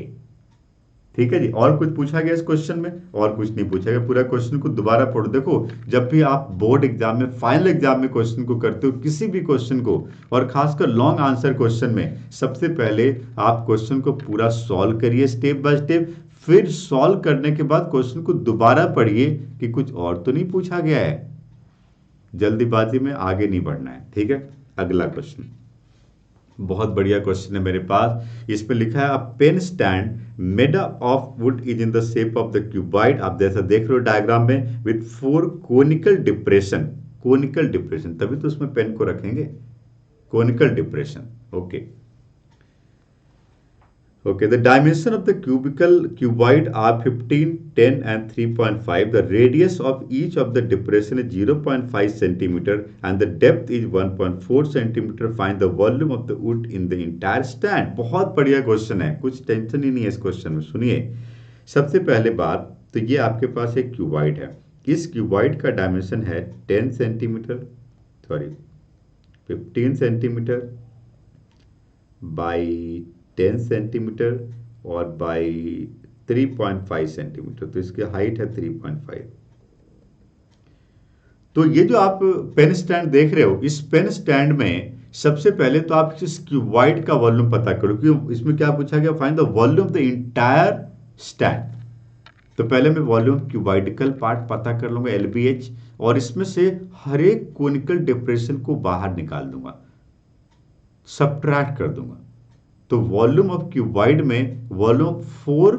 ठीक है जी। और कुछ पूछा गया इस क्वेश्चन में? और कुछ नहीं पूछा गया। पूरा क्वेश्चन को दोबारा पढ़ो। देखो, जब भी आप बोर्ड एग्जाम में, फाइनल एग्जाम में क्वेश्चन को करते हो, किसी भी क्वेश्चन को, और खासकर लॉन्ग आंसर क्वेश्चन में, सबसे पहले आप क्वेश्चन को पूरा सॉल्व करिए स्टेप बाय स्टेप। फिर सॉल्व करने के बाद क्वेश्चन को दोबारा पढ़िए कि कुछ और तो नहीं पूछा गया है। जल्दीबाजी में आगे नहीं बढ़ना है। ठीक है, अगला क्वेश्चन बहुत बढ़िया क्वेश्चन है मेरे पास। इस पे लिखा है, a pen stand made of wood is in the shape of the cuboid. आप जैसा देख रहे हो डायग्राम में, with 4 conical depression. Conical depression, तभी तो उसमें पेन को रखेंगे। Conical depression. Okay okay, the dimension of the cuboid are 15, 10 and 3.5. The radius of each of the depression is 0.5 centimeter and the depth is 1.4 centimeter. Find the volume of the wood in the entire stand. बहुत बढ़िया question है, कुछ tension ही नहीं है इस question में। सुनिए, सबसे पहले बात तो ये आपके पास एक क्यूबॉइड है। इस क्यूबॉइड का डायमेंशन है 10 centimetre, sorry 15 centimetre by 10 centimetre और बाई 3.5 सेंटीमीटर। तो इसकी हाइट है 3.5। तो ये जो आप पेन स्टैंड देख रहे हो, इस पेन स्टैंड में सबसे पहले तो आप इस क्यूबॉइड का वॉल्यूम पता करो, क्योंकि इसमें क्या पूछा गया? Find the volume of the entire stand. तो पहले मैं वॉल्यूम क्यूबॉइडिकल पार्ट पता कर लूंगा, LBH, और इसमें से हर एक कोनिकल डिप्रेशन को बाहर निकाल दूंगा, सब्ट्रैक्ट कर दूंगा। तो वॉल्यूम ऑफ क्यूबॉइड में वॉल्यूम ऑफ 4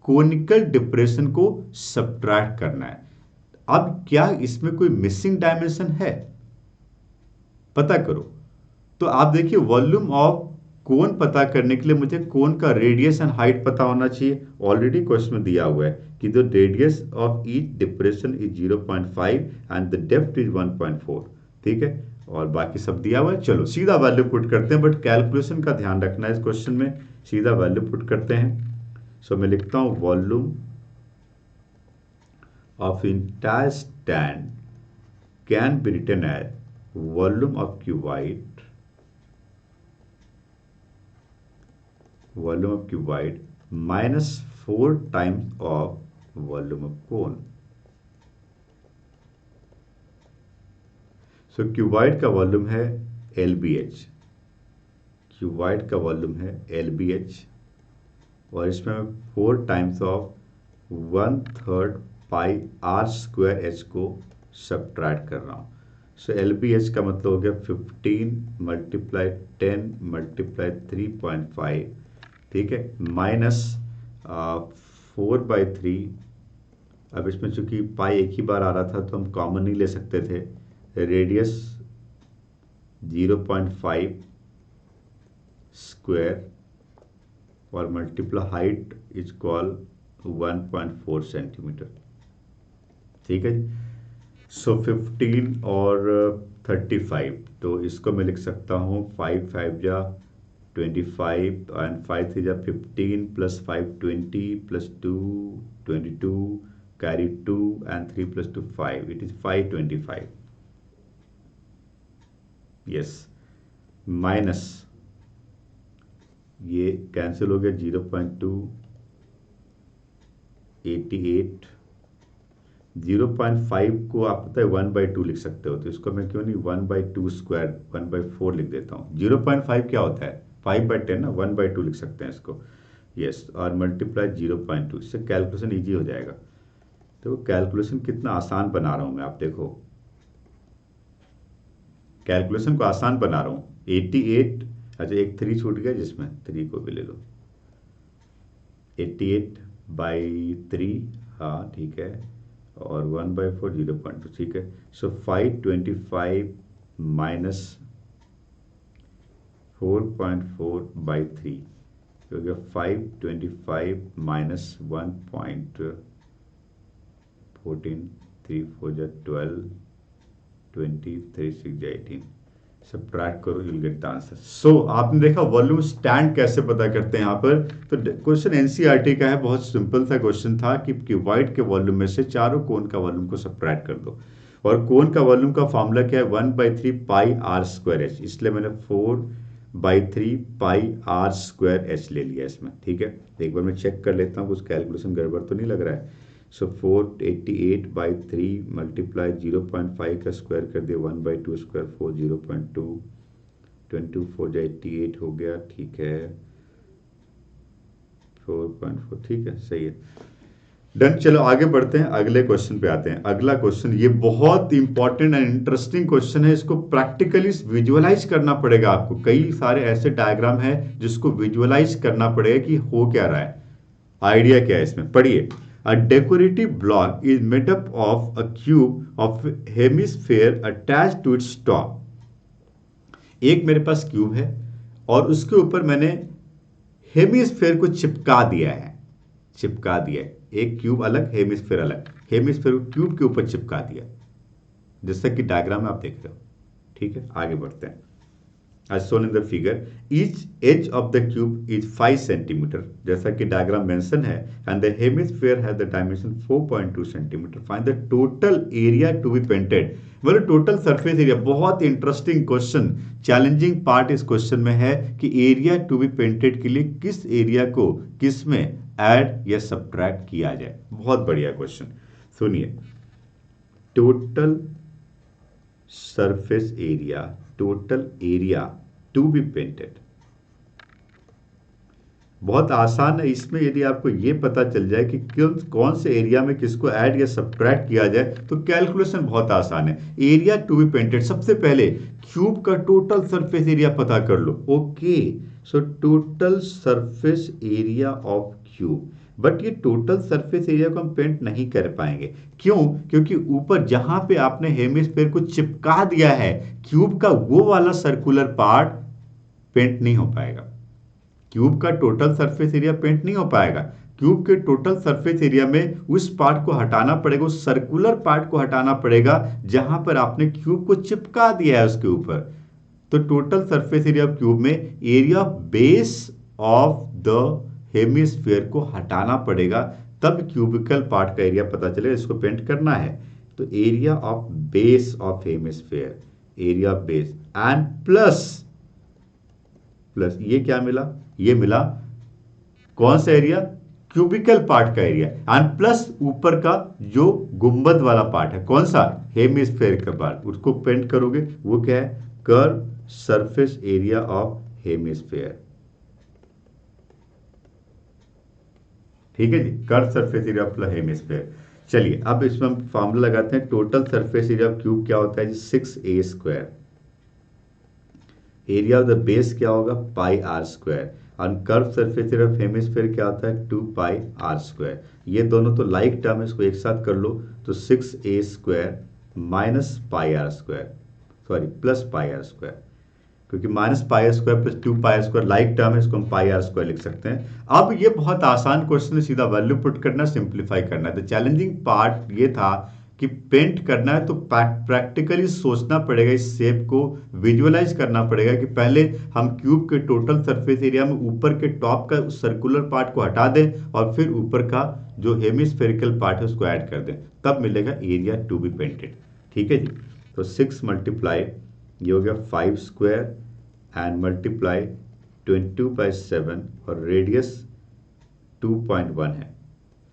कोनिकल डिप्रेशन को सब्ट्रैक्ट करना है। अब क्या इसमें कोई मिसिंग डायमेंशन है? पता करो। तो आप देखिए, वॉल्यूम ऑफ कोन पता करने के लिए मुझे कोन का रेडियस एंड हाइट पता होना चाहिए। ऑलरेडी क्वेश्चन में दिया हुआ है कि the radius of each depression is 0.5 and the depth is 1.4। ठीक है, और बाकी सब दिया हुआ है। चलो सीधा वैल्यू पुट करते हैं, बट कैलकुलेशन का ध्यान रखना है इस क्वेश्चन में। सीधा वैल्यू पुट करते हैं। सो मैं लिखता हूं, volume of entire stand can be written as volume of cuboid, minus 4 times of volume of cone. So cuboid का वॉल्यूम है LBH, क्यूबॉइड का वॉल्यूम है LBH, और इसमें मैं 4 times of 1/3 pi r² h को सब्ट्रैक्ट कर रहा हूँ। सो LBH का मतलब हो गया 15 मल्टीप्लाई 10 मल्टीप्लाई 3.5, ठीक है, माइनस 4/3। अब इसमें चूंकि पाई एक ही बार आ रहा था तो हम कॉमन नहीं ले सकते थे। रेडियस 0.5 स्क्वायर और multiply height is call 1.4 centimetre. ठीक है जी। सो 15 और 35, तो इसको मैं लिख सकता हूँ 5 5 जा 25 एंड 5 3 जा 15 plus 5 20 plus 2 22 carry 2 and 3 plus 2 5, it is 525। Yes, minus ये कैंसिल हो गया 0.2 88। 0.5 को आप पता है 1/2 लिख सकते हो, तो इसको मैं क्यों नहीं 1/2 स्क्वायर 1/4 लिख देता हूँ। 0.5 क्या होता है 5/10 ना, 1/2 लिख सकते हैं इसको। यस, और मल्टीप्लाई 0.2, इससे कैलकुलेशन ईजी हो जाएगा। तो कैलकुलेशन कितना आसान बना रहा हूँ मैं, आप देखो कैलकुलेशन को आसान बना रहा हूँ। 88, अच्छा एक 3 छूट गया जिसमें 3 को भी ले लो। 88/3, हाँ ठीक है, और 1/4 0.2, ठीक है। सो 525 माइनस 4.4/3 हो गया 525 माइनस 1.14, 3 4 जा 12 20 3 6 जा 18, सब्ट्रैक्ट करो, you will get the answer. So आपने देखा वॉल्यूम स्टैंड कैसे पता करते हैं यहाँ पर। तो क्वेश्चन एनसीईआरटी का है, बहुत सिंपल सा क्वेश्चन था कि क्यूबॉइड के वॉल्यूम में से चारों कोन का वॉल्यूम को सब्ट्रैक्ट कर दो। और कोन का वॉल्यूम का फॉर्मूला क्या है 1/3 पाई आर स्क्वायर एच, इसलिए मैंने 4/3 पाई आर स्क्वायर एच ले लिया इसमें। ठीक है, एक बार मैं चेक कर लेता हूँ कुछ कैलकुलेशन गड़बड़ तो नहीं लग रहा है। सो 488/3 मल्टीप्लाई 0.5 का स्क्वायर कर दिया 1/2 स्क्वायर 4 0.2 22 4 जा 88 हो गया। ठीक है 4.4, ठीक है सही है, डन। चलो आगे बढ़ते हैं, अगले क्वेश्चन पे आते हैं। अगला क्वेश्चन ये बहुत इंपॉर्टेंट एंड इंटरेस्टिंग क्वेश्चन है, इसको प्रैक्टिकली विजुअलाइज करना पड़ेगा आपको। कई सारे ऐसे डायग्राम है जिसको विजुअलाइज करना पड़ेगा कि हो क्या रहा है, आइडिया क्या है इसमें। पढ़िए, A decorative block is made up of a cube of hemisphere attached to its top. एक मेरे पास क्यूब है और उसके ऊपर मैंने हेमिस्फेयर को चिपका दिया है, एक क्यूब अलग हेमिस्फेयर अलग, हेमिस्फेयर को क्यूब के ऊपर चिपका दिया, जैसा कि डायग्राम में आप देख रहे हो। ठीक है, आगे बढ़ते हैं। As shown in the figure, each edge of the cube is 5 centimeter, जैसा कि डायग्राम मेंशन है, and the hemisphere has the dimension 4.2 centimeter. Find the total area to be painted. मतलब टोटल सरफेस एरिया। बहुत interesting question, challenging part इस question में है कि area to be painted के लिए किस एरिया को किस में ऐड या सब्ट्रैक्ट किया जाए। बहुत बढ़िया क्वेश्चन, सुनिए। Total surface area, total area to be painted, बहुत आसान है। इसमें यदि आपको ये पता चल जाए कि कौन से एरिया में किसको ऐड या सब्ट्रैक्ट किया जाए तो कैलकुलेशन बहुत आसान है। एरिया टू बी पेंटेड, सबसे पहले क्यूब का टोटल सरफेस एरिया पता कर लो। Okay, so total surface area of cube, but ये टोटल सरफेस एरिया को हम पेंट नहीं कर पाएंगे। क्यों? क्योंकि ऊपर जहां पे आपने हेमिस्फीयर को चिपका दिया है क्यूब का, वो वाला सर्कुलर पार्ट पेंट नहीं हो पाएगा। क्यूब का टोटल सरफेस एरिया पेंट नहीं हो पाएगा। क्यूब के टोटल सरफेस एरिया में उस पार्ट को हटाना पड़ेगा, उस सर्कुलर पार्ट को हटाना पड़ेगा जहां पर आपने क्यूब को चिपका दिया है उसके ऊपर। तो total surface area of cube में area base of the hemisphere को हटाना पड़ेगा, तब क्यूबिकल पार्ट का एरिया पता चलेगा, इसको पेंट करना है। तो area of base of hemisphere, area of base and plus plus ये क्या मिला, ये मिला कौन सा एरिया, क्यूबिकल पार्ट का एरिया, एंड प्लस ऊपर का जो गुंबद वाला पार्ट है, कौन सा, हेमिस्फीयर का पार्ट, उसको पेंट करोगे, वो क्या है, curve surface area of hemisphere. ठीक है जी, curve surface area of hemisphere. चलिए अब इसमें हम फॉर्मूला लगाते हैं। Total surface area of cube क्या होता है जी, 6a²। Area of the base क्या होगा, पाई आर स्क्वायर, और curve surface area of hemisphere क्या होता है 2πr²। ये दोनों तो लाइक टर्म है, इसको एक साथ कर लो तो 6a² minus πr², sorry plus πr², क्योंकि minus πr² plus 2πr² like term है, इसको हम πr² लिख सकते हैं। अब ये बहुत आसान क्वेश्चन है, सीधा वैल्यू पुट करना, सिंप्लीफाई करना है। तो चैलेंजिंग पार्ट ये था कि पेंट करना है तो प्रैक्टिकली सोचना पड़ेगा, इस शेप को विजुअलाइज करना पड़ेगा कि पहले हम क्यूब के टोटल सरफेस एरिया में ऊपर के टॉप का सर्कुलर पार्ट को हटा दें और फिर ऊपर का जो हेमिस्फेरिकल पार्ट है उसको ऐड कर दें, तब मिलेगा एरिया टू बी पेंटेड। ठीक है जी। तो 6 मल्टीप्लाई ये हो गया 5² एंड मल्टीप्लाई 22/7 और रेडियस 2.1 है,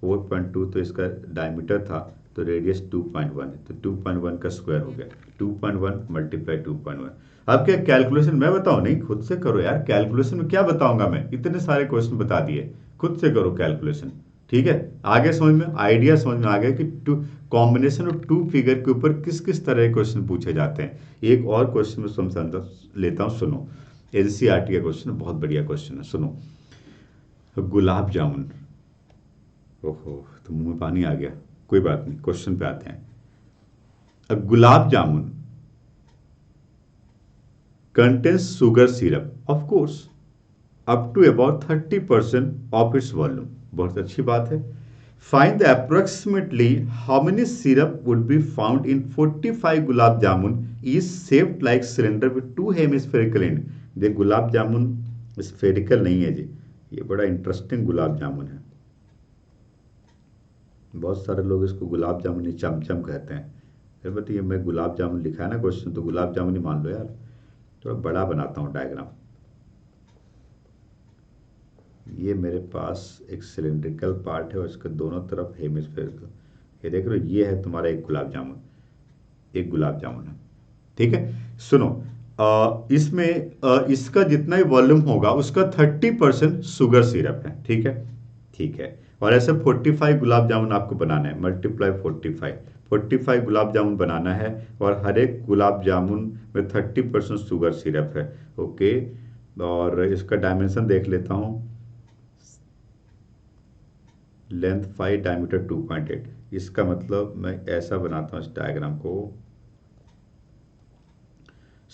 4.2 तो इसका डायमीटर था, तो रेडियस 2.1 है, तो 2.1 का स्क्वायर हो गया, 2.1 मल्टीप्लाई 2.1। अब क्या कैलकुलेशन मैं बताऊं? नहीं, खुद से करो यार, कैलकुलेशन में क्या बताऊंगा मैं, इतने सारे क्वेश्चन बता दिए, खुद से करो कैलकुलेशन। ठीक है, आगे समझ में आइडिया समझ में आ गया कि कॉम्बिनेशन ऑफ टू फिगर के ऊपर किस किस तरह के क्वेश्चन पूछे जाते हैं। एक और क्वेश्चन में समझ लेता हूं, सुनो। एनसीईआरटी का क्वेश्चन है, बहुत बढ़िया क्वेश्चन है, सुनो। गुलाब जामुन, ओहो तो मुंह में पानी आ गया, कोई बात नहीं, क्वेश्चन पे आते हैं। अब gulab jamun contains sugar syrup of course up to about 30% of its volume, बहुत अच्छी बात है। Find the approximately how many syrup would be found in 45 gulab jamun is shaped like cylinder with 2 hemispherical end. ये गुलाब जामुन स्फेरिकल नहीं है जी, ये बड़ा इंटरेस्टिंग गुलाब जामुन है। बहुत सारे लोग इसको गुलाब जामुन ही चमचम कहते हैं। फिर बताइए, मैं गुलाब जामुन लिखा है ना क्वेश्चन, तो गुलाब जामुन ही मान लो यार। थोड़ा बड़ा बनाता हूँ डायग्राम। ये मेरे पास एक सिलेंड्रिकल पार्ट है और इसके दोनों तरफ हेमिस्फेरिकल, ये देख रहे हो, ये है तुम्हारा एक गुलाब जामुन, एक गुलाब जामुन है। ठीक है, सुनो, इसमें इसका जितना ही वॉल्यूम होगा उसका 30% शुगर सिरप है। ठीक है, ठीक है, और ऐसे 45 गुलाब जामुन आपको बनाना है, मल्टीप्लाई 45 गुलाब जामुन बनाना है और हर एक गुलाब जामुन में 30% शुगर सिरप है। ओके, और इसका डायमेंशन देख लेता हूँ, लेंथ 5, डायमीटर 2.8। इसका मतलब मैं ऐसा बनाता हूँ इस डायग्राम को।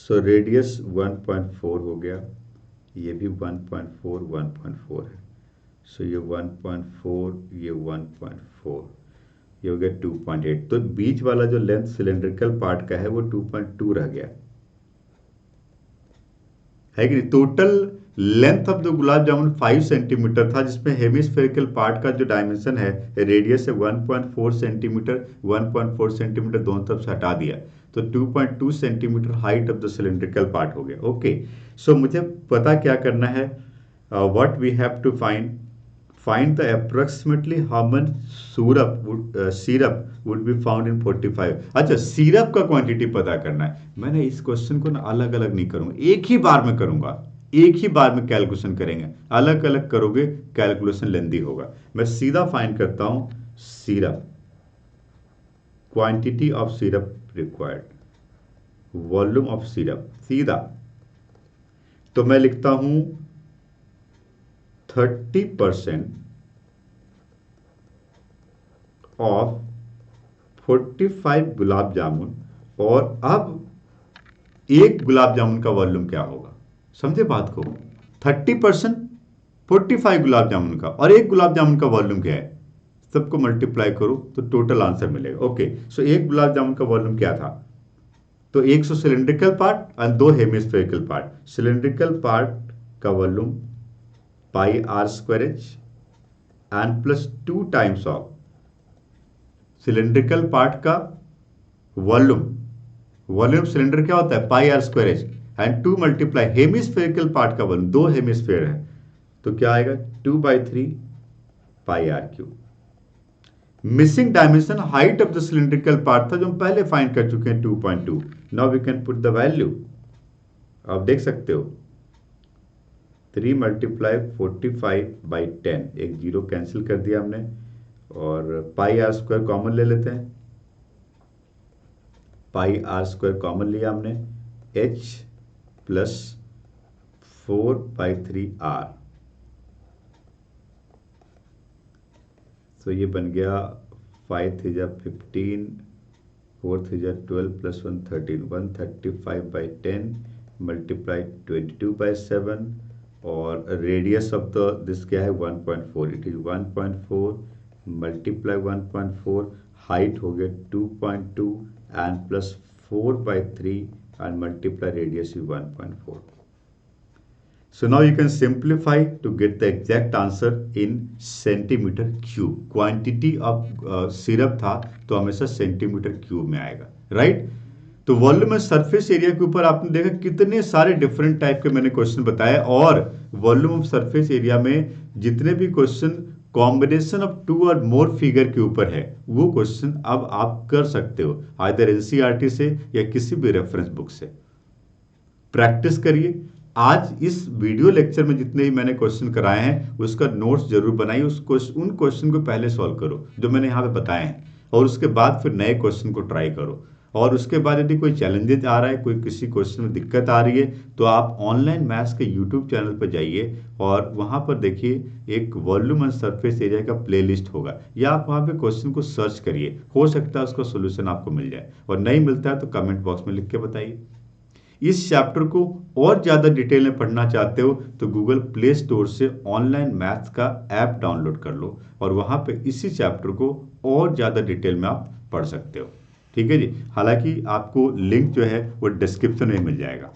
सो रेडियस 1.4 हो गया, ये भी 1.4 है। सो ये 1.4, ये 1.4, ये हो गया 2.8। तो बीच वाला जो लेंथ सिलेंड्रिकल पार्ट का है वो 2.2 रह गया, है कि नहीं। Total length of the gulab jamun 5 centimetre था, जिसमें हेमिस्फेरिकल पार्ट का जो डायमेंशन है रेडियस है 1.4 सेंटीमीटर, 1.4 सेंटीमीटर दोनों तरफ से हटा दिया, तो 2.2 centimetre height of the cylindrical part हो गया। ओके, सो मुझे पता क्या करना है, what we have to find the approximately how much syrup would be found in 45। अच्छा, सिरप का क्वांटिटी पता करना है। मैंने इस क्वेश्चन को ना अलग अलग नहीं करूंगा, एक ही बार में करूंगा, एक ही बार में कैलकुलेशन करेंगे। अलग अलग करोगे कैलकुलेशन लेंदी होगा। मैं सीधा फाइंड करता हूं syrup, quantity of syrup required, volume of syrup, सीधा। तो मैं लिखता हूं 30% ऑफ 45 गुलाब जामुन, और अब एक गुलाब जामुन का वॉल्यूम क्या होगा, समझे बात को। 30% 45 गुलाब जामुन का और एक गुलाब जामुन का वॉल्यूम क्या है, सबको मल्टीप्लाई करो तो टोटल आंसर मिलेगा। ओके, सो एक गुलाब जामुन का वॉल्यूम क्या था, तो 100 सिलेंड्रिकल पार्ट और 2 हेमिस्फेरिकल पार्ट। सिलेंड्रिकल पार्ट का volume πr² and plus 2 times of cylindrical part का वॉल्यूम, वॉल्यूम सिलेंडर क्या होता है πr² and 2 multiply hemispherical part का वॉल्यूम, 2 हेमिस्फेयर है, तो क्या आएगा 2/3 πr³। Missing dimension height of the cylindrical part था, जो हम पहले फाइंड कर चुके हैं 2.2। Now we can put the value, आप देख सकते हो 3 मल्टीप्लाई 45/10, एक जीरो कैंसिल कर दिया हमने, और πr² कॉमन ले लेते हैं, πr² कॉमन लिया हमने, h प्लस 4/3r, तो ये बन गया 5 3 जा 15, 4 3 जा 12 प्लस 1 13, 135/10 मल्टीप्लाई 22/7 और रेडियस ऑफ द दिस क्या है 1.4, इट इज 1.4 मल्टीप्लाई 1.4, हाइट हो गया 2.2 and plus 4/3 and multiply radius is 1.4. So now you can simplify to get the exact answer in centimeter cube. Quantity of syrup था तो हमेशा centimetre cube में आएगा, right? तो वॉल्यूम एंड सरफेस एरिया के ऊपर आपने देखा कितने सारे डिफरेंट टाइप के मैंने क्वेश्चन बताए, और वॉल्यूम ऑफ सरफेस एरिया में जितने भी क्वेश्चन कॉम्बिनेशन ऑफ 2 और मोर फिगर के ऊपर है वो क्वेश्चन अब आप कर सकते हो आइदर एनसीईआरटी से या किसी भी रेफरेंस बुक से. प्रैक्टिस करिए. आज इस वीडियो लेक्चर में जितने ही मैंने क्वेश्चन कराए हैं उसका नोट्स जरूर बनाइए, उन क्वेश्चन को पहले सॉल्व करो जो मैंने यहाँ पे बताए हैं, और उसके बाद फिर नए क्वेश्चन को ट्राई करो. और उसके बाद यदि कोई चैलेंजेस आ रहा है, कोई किसी क्वेश्चन में दिक्कत आ रही है, तो आप ऑनलाइन मैथ्स के यूट्यूब चैनल पर जाइए और वहाँ पर देखिए एक वॉल्यूम एंड सरफेस एरिया का प्लेलिस्ट होगा, या आप वहाँ पे क्वेश्चन को सर्च करिए, हो सकता है उसका सोल्यूशन आपको मिल जाए, और नहीं मिलता है तो कमेंट बॉक्स में लिख के बताइए. इस चैप्टर को और ज़्यादा डिटेल में पढ़ना चाहते हो तो गूगल प्ले स्टोर से ऑनलाइन मैथ्स का ऐप डाउनलोड कर लो और वहाँ पे इसी चैप्टर को और ज़्यादा डिटेल में आप पढ़ सकते हो. ठीक है जी. हालांकि आपको लिंक जो है वो डिस्क्रिप्शन में मिल जाएगा.